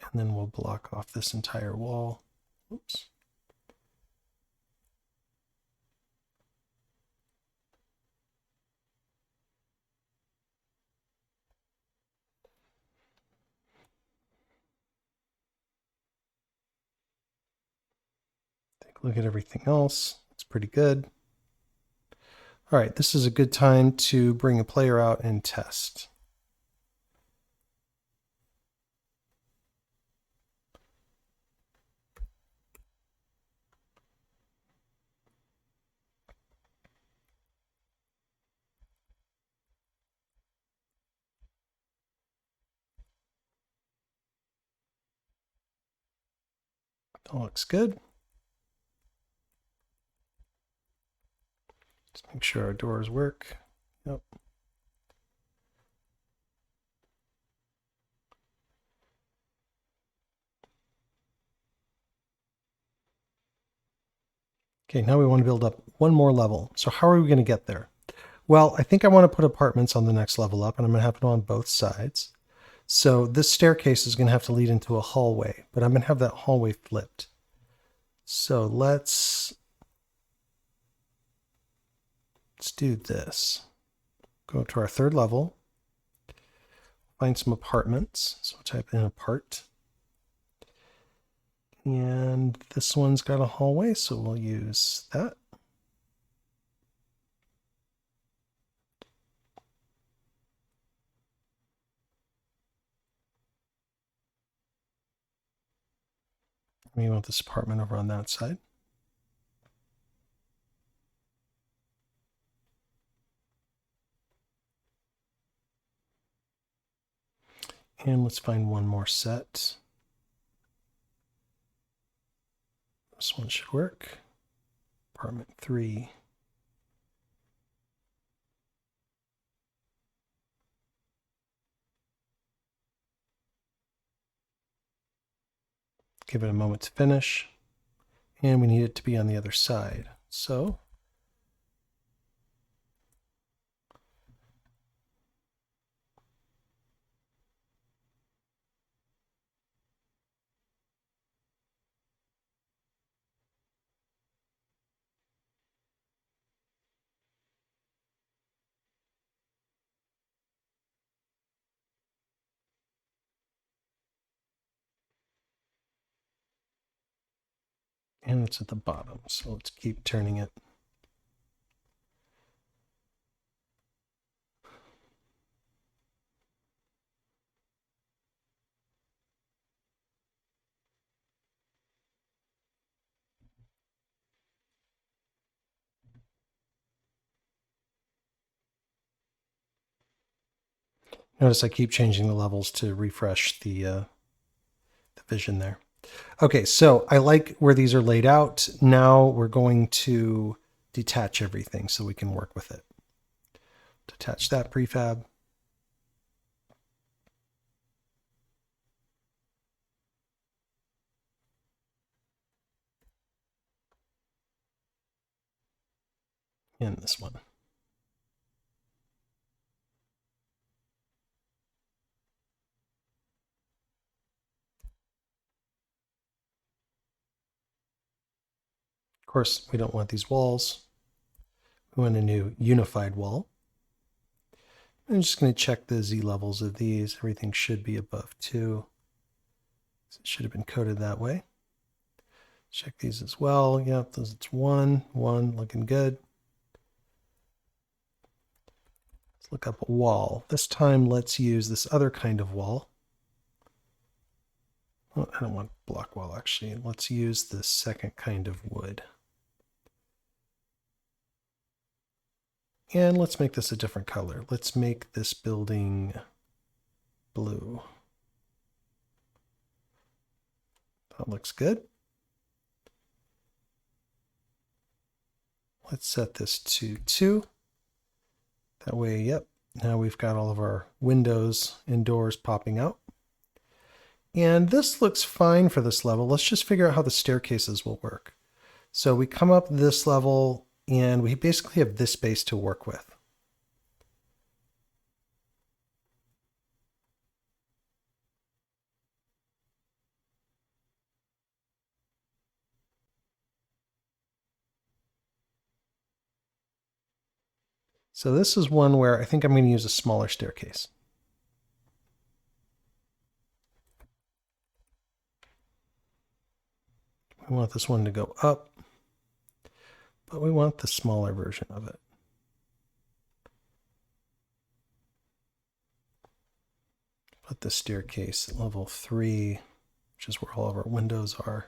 And then we'll block off this entire wall. Oops. Take a look at everything else. It's pretty good. All right, this is a good time to bring a player out and test. That looks good. Let's make sure our doors work. Yep. Okay, now we want to build up one more level. So how are we going to get there? Well, I think I want to put apartments on the next level up, and I'm going to have it on both sides. So this staircase is going to have to lead into a hallway, but I'm going to have that hallway flipped. So let's do this. Go up to our third level, find some apartments. So type in apart. And this one's got a hallway, so we'll use that. We want this apartment over on that side. And let's find one more set. This one should work. Apartment 3. Give it a moment to finish. And we need it to be on the other side. So and it's at the bottom, so let's keep turning it. Notice I keep changing the levels to refresh the vision there. Okay, so I like where these are laid out. Now we're going to detach everything so we can work with it. Detach that prefab. And this one. Of course, we don't want these walls. We want a new unified wall. I'm just going to check the Z levels of these. Everything should be above 2. So it should have been coded that way. Check these as well. Yep, those it's 1, 1, looking good. Let's look up a wall. This time, let's use this other kind of wall. Well, I don't want block wall, actually. Let's use the second kind of wood. And let's make this a different color. Let's make this building blue. That looks good. Let's set this to 2. That way, yep, now we've got all of our windows and doors popping out. And this looks fine for this level. Let's just figure out how the staircases will work. So we come up this level and we basically have this space to work with. So this is one where I think I'm going to use a smaller staircase. We want this one to go up, but we want the smaller version of it. Put the staircase at level 3, which is where all of our windows are.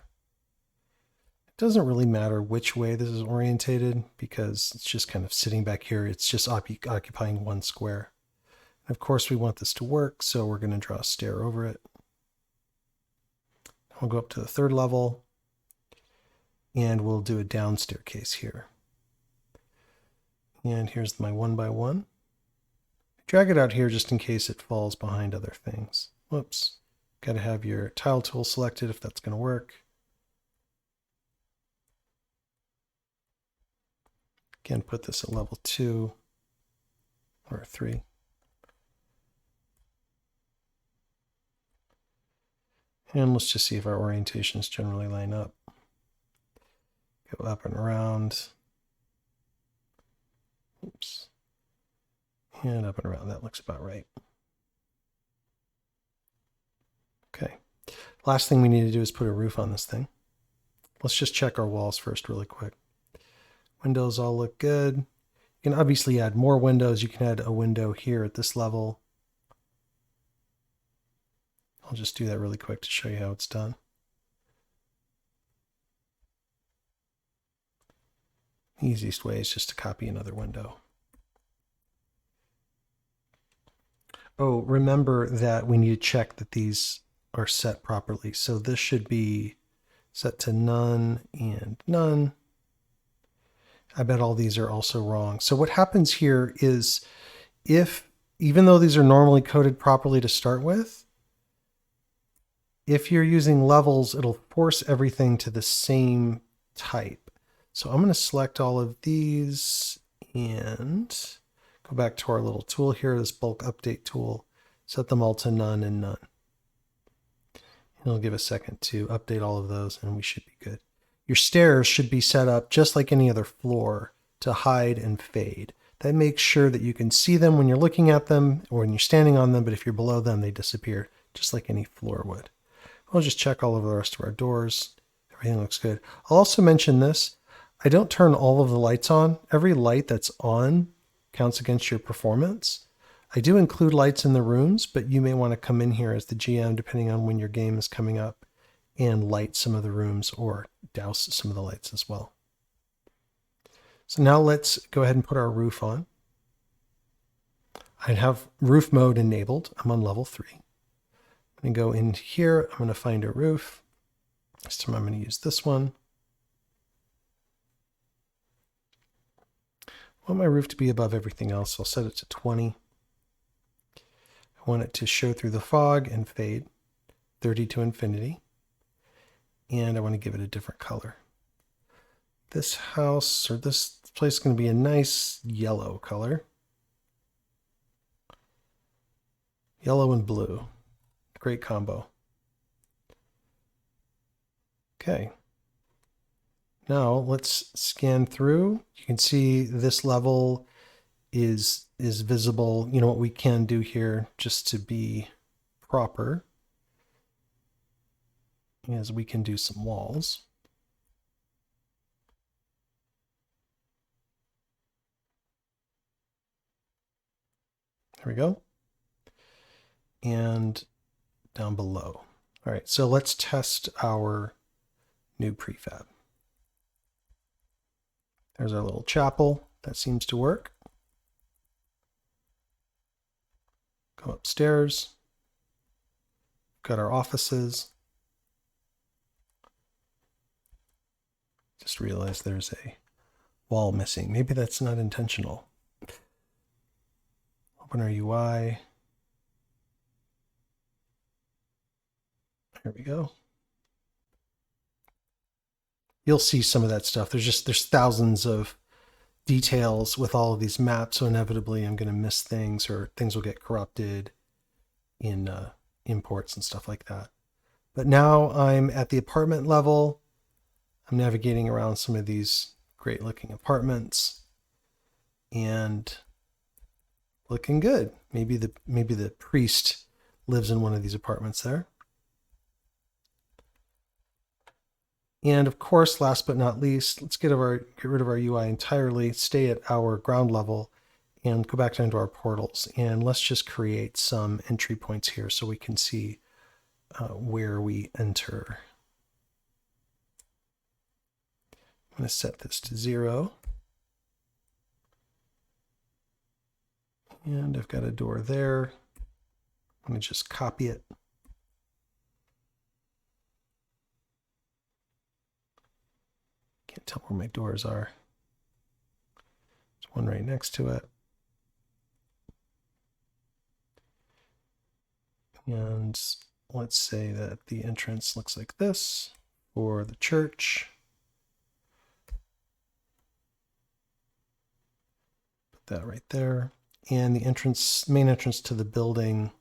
It doesn't really matter which way this is orientated because it's just kind of sitting back here. It's just occupying 1 square. And of course, we want this to work, so we're going to draw a stair over it. We'll go up to the 3rd level, and we'll do a down staircase here. And here's my 1 by 1. Drag it out here just in case it falls behind other things. Whoops. Got to have your tile tool selected if that's going to work. Again, put this at level 2 or 3. And let's just see if our orientations generally line up. Go up and around. Oops. And up and around. That looks about right. Okay. Last thing we need to do is put a roof on this thing. Let's just check our walls first really quick. Windows all look good. You can obviously add more windows. You can add a window here at this level. I'll just do that really quick to show you how it's done. The easiest way is just to copy another window. Oh, remember that we need to check that these are set properly. So this should be set to none and none. I bet all these are also wrong. So what happens here is even though these are normally coded properly to start with, if you're using levels, it'll force everything to the same type. So I'm going to select all of these and go back to our little tool here, this bulk update tool, set them all to none and none. It'll give a second to update all of those and we should be good. Your stairs should be set up just like any other floor to hide and fade. That makes sure that you can see them when you're looking at them or when you're standing on them, but if you're below them, they disappear just like any floor would. I'll just check all of the rest of our doors. Everything looks good. I'll also mention this. I don't turn all of the lights on. Every light that's on counts against your performance. I do include lights in the rooms, but you may want to come in here as the GM, depending on when your game is coming up, and light some of the rooms or douse some of the lights as well. So now let's go ahead and put our roof on. I have roof mode enabled. I'm on level 3. I'm going to go in here. I'm going to find a roof. This time I'm going to use this one. I want my roof to be above everything else. I'll set it to 20. I want it to show through the fog and fade, 30 to infinity. And I want to give it a different color. This house or this place is going to be a nice yellow color. Yellow and blue. Great combo. Okay. Now let's scan through. You can see this level is visible. You know what we can do here just to be proper is we can do some walls. There we go. And down below. All right, so let's test our new prefab. There's our little chapel. That seems to work. Go upstairs. Got our offices. Just realized there's a wall missing. Maybe that's not intentional. Open our UI. There we go. You'll see some of that stuff. There's thousands of details with all of these maps, so inevitably I'm going to miss things or things will get corrupted in imports and stuff like that. But now I'm at the apartment level. I'm navigating around some of these great looking apartments and looking good. Maybe the priest lives in one of these apartments there. And of course, last but not least, let's get rid of our UI entirely, stay at our ground level, and go back down to our portals. And let's just create some entry points here so we can see where we enter. I'm going to set this to 0. And I've got a door there. I'm going to just copy it. Can't tell where my doors are. There's one right next to it. And let's say that the entrance looks like this for the church. Put that right there. And the entrance, main entrance to the building,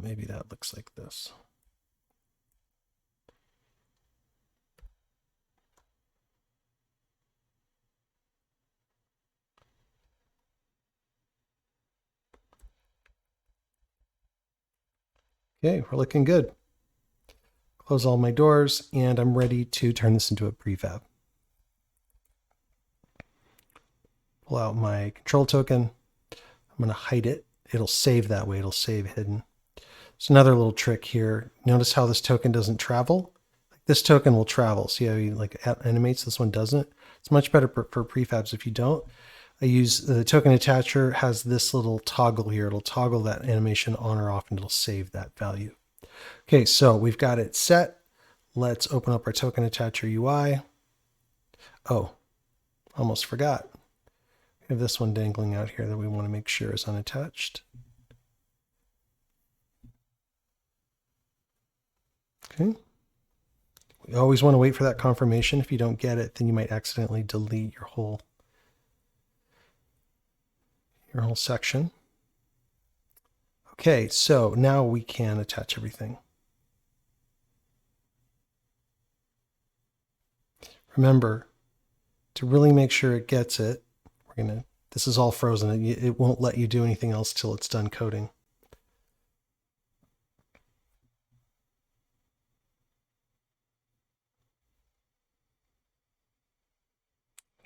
maybe that looks like this. Okay, we're looking good. Close all my doors, and I'm ready to turn this into a prefab. Pull out my control token. I'm going to hide it. It'll save that way. It'll save hidden. It's another little trick here. Notice how this token doesn't travel? This token will travel. See how he like animates? This one doesn't. It's much better for prefabs if you don't. I use the token attacher has this little toggle here. It'll toggle that animation on or off and it'll save that value. Okay, so we've got it set. Let's open up our token attacher UI. Oh, almost forgot. We have this one dangling out here that we want to make sure is unattached. Okay. We always want to wait for that confirmation. If you don't get it, then you might accidentally delete your whole section. Okay, so now we can attach everything. Remember, to really make sure it gets it, this is all frozen. It won't let you do anything else till it's done coding.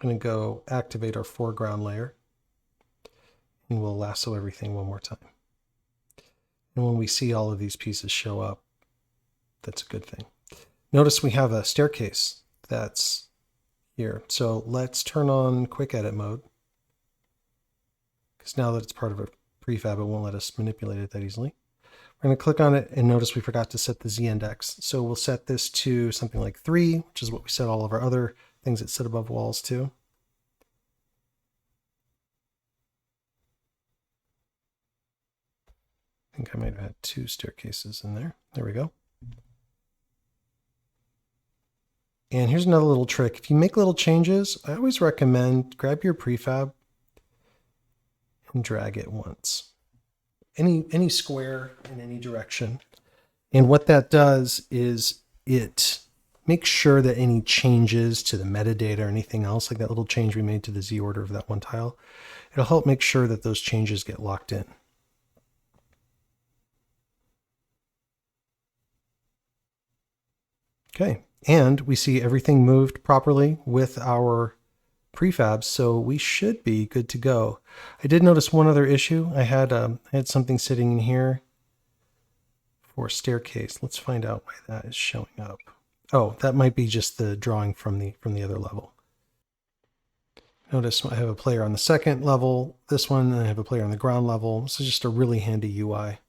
I'm going to go activate our foreground layer, and we'll lasso everything one more time. And when we see all of these pieces show up, that's a good thing. Notice we have a staircase that's here. So let's turn on quick edit mode, because now that it's part of a prefab, it won't let us manipulate it that easily. We're going to click on it and notice we forgot to set the z-index. So we'll set this to something like 3, which is what we set all of our other things that sit above walls to. I think I might have had 2 staircases in there. There we go. And here's another little trick. If you make little changes, I always recommend grab your prefab and drag it once. Any square in any direction. And what that does is it makes sure that any changes to the metadata or anything else, like that little change we made to the Z order of that one tile, it'll help make sure that those changes get locked in. Okay, and we see everything moved properly with our prefabs, so we should be good to go. I did notice one other issue. I had something sitting in here for staircase. Let's find out why that is showing up. Oh, that might be just the drawing from the other level. Notice I have a player on the second level, this one, and I have a player on the ground level. This is just a really handy UI.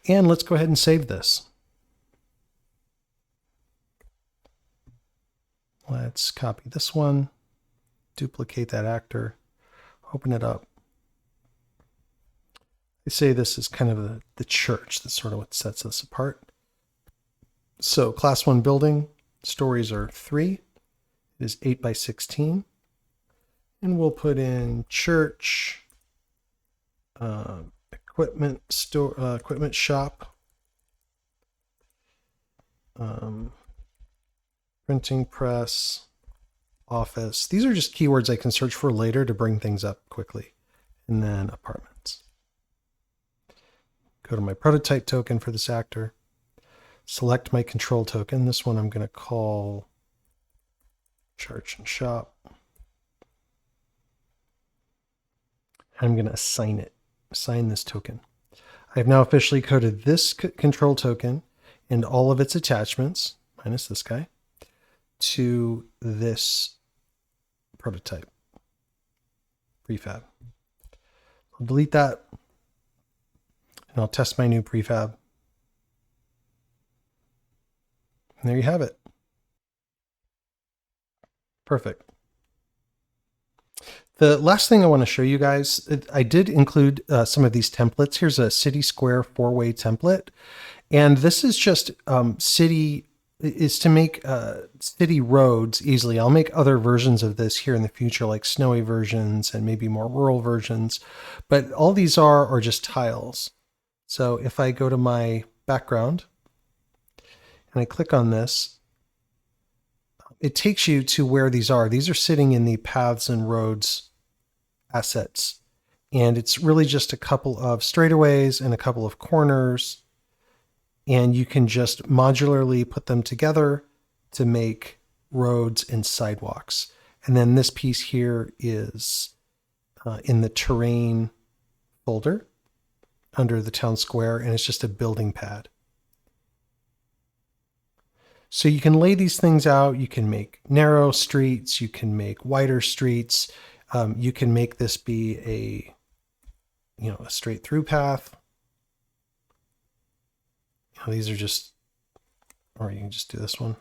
And let's go ahead and save this. Let's copy this one, duplicate that actor, open it up. They say this is kind of the church. That's sort of what sets us apart. So class 1 building, stories are 3. It is 8 by 16. And we'll put in church, equipment store, equipment shop, printing press, office. These are just keywords I can search for later to bring things up quickly. And then apartments. Go to my prototype token for this actor. Select my control token. This one I'm going to call church and shop. I'm going to assign this token. I have now officially coded this control token and all of its attachments, minus this guy, to this prototype prefab. I'll delete that and I'll test my new prefab. And there you have it. Perfect. The last thing I want to show you guys, I did include some of these templates. Here's a city square 4-way template. And this is just is to make city roads easily. I'll make other versions of this here in the future, like snowy versions and maybe more rural versions. But all these are just tiles. So if I go to my background and I click on this, it takes you to where these are. These are sitting in the paths and roads assets. And it's really just a couple of straightaways and a couple of corners. And you can just modularly put them together to make roads and sidewalks. And then this piece here is in the terrain folder under the town square, and it's just a building pad. So you can lay these things out. You can make narrow streets. You can make wider streets. You can make this be a straight through path. These are just, or you can just do this one.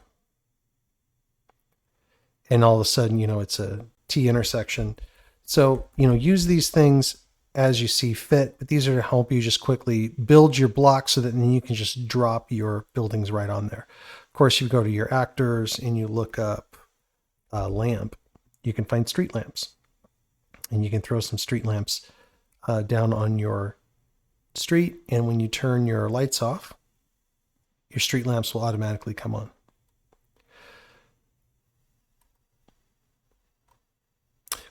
And all of a sudden, it's a T intersection. So, use these things as you see fit, but these are to help you just quickly build your block so that then you can just drop your buildings right on there. Of course, you go to your actors and you look up lamp. You can find street lamps, and you can throw some street lamps down on your street. And when you turn your lights off, your street lamps will automatically come on.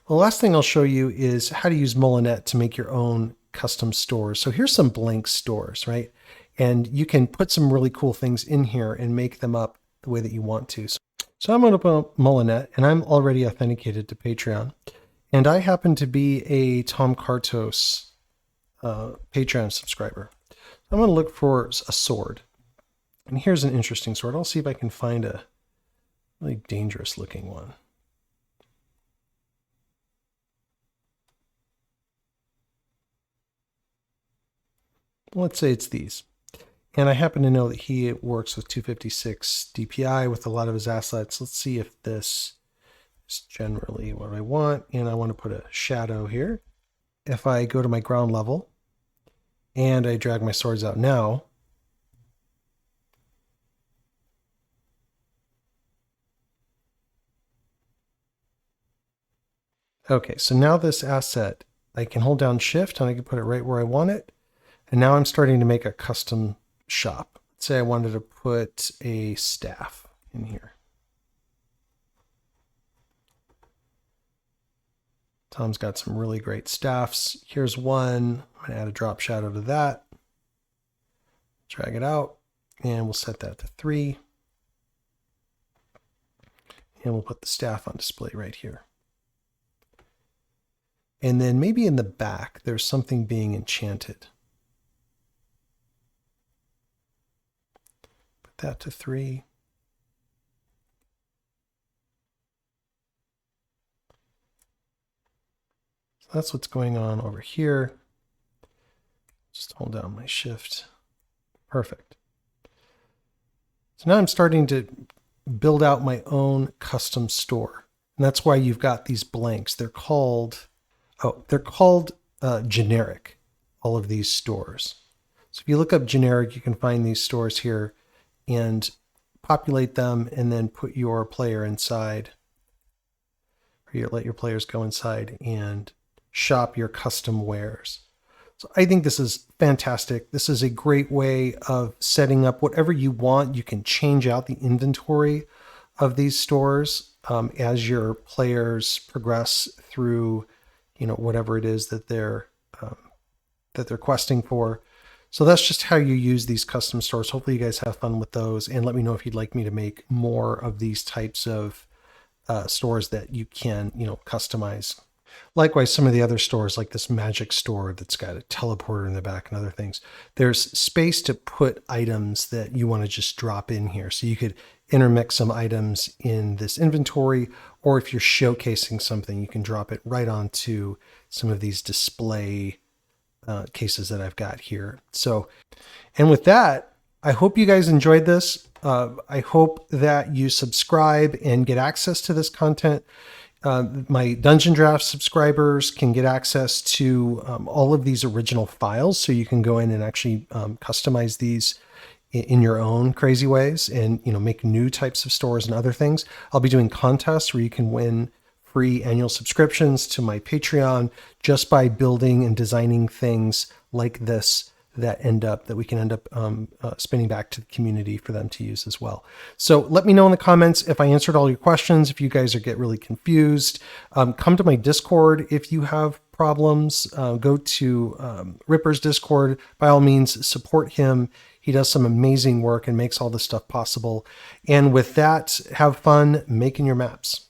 The last thing I'll show you is how to use Moulinette to make your own custom stores. So here's some blank stores, right? And you can put some really cool things in here and make them up the way that you want to. So I'm going to put Moulinette, and I'm already authenticated to Patreon. And I happen to be a Tom Kartos Patreon subscriber. I'm going to look for a sword. And here's an interesting sword. I'll see if I can find a really dangerous looking one. Let's say it's these. And I happen to know that he works with 256 DPI with a lot of his assets. Let's see if this is generally what I want. And I want to put a shadow here. If I go to my ground level and I drag my swords out now, okay, so now this asset, I can hold down shift and I can put it right where I want it. And now I'm starting to make a custom shop. Let's say I wanted to put a staff in here. Tom's got some really great staffs. Here's one. I'm going to add a drop shadow to that. Drag it out, and we'll set that to 3. And we'll put the staff on display right here. And then maybe in the back, there's something being enchanted. Put that to 3. So that's what's going on over here. Just hold down my shift. Perfect. So now I'm starting to build out my own custom store. And that's why you've got these blanks. They're called generic, all of these stores. So if you look up generic, you can find these stores here and populate them and then put your player inside, or let your players go inside and shop your custom wares. So I think this is fantastic. This is a great way of setting up whatever you want. You can change out the inventory of these stores as your players progress through, whatever it is that they're questing for. So that's just how you use these custom stores. Hopefully you guys have fun with those, and let me know if you'd like me to make more of these types of stores that you can, customize. Likewise, some of the other stores, like this magic store that's got a teleporter in the back and other things, there's space to put items that you want to just drop in here. So you could intermix some items in this inventory, or if you're showcasing something, you can drop it right onto some of these display cases that I've got here. So, and with that, I hope you guys enjoyed this. I hope that you subscribe and get access to this content. My Dungeon Draft subscribers can get access to all of these original files, so you can go in and actually customize these in your own crazy ways and make new types of stores and other things. I'll be doing contests where you can win free annual subscriptions to my Patreon just by building and designing things like this that we can end up spinning back to the community for them to use as well. So let me know in the comments if I answered all your questions. If you guys get really confused, come to my Discord. If you have problems, go to Ripper's Discord. By all means, support him. He does some amazing work and makes all this stuff possible. And with that, have fun making your maps.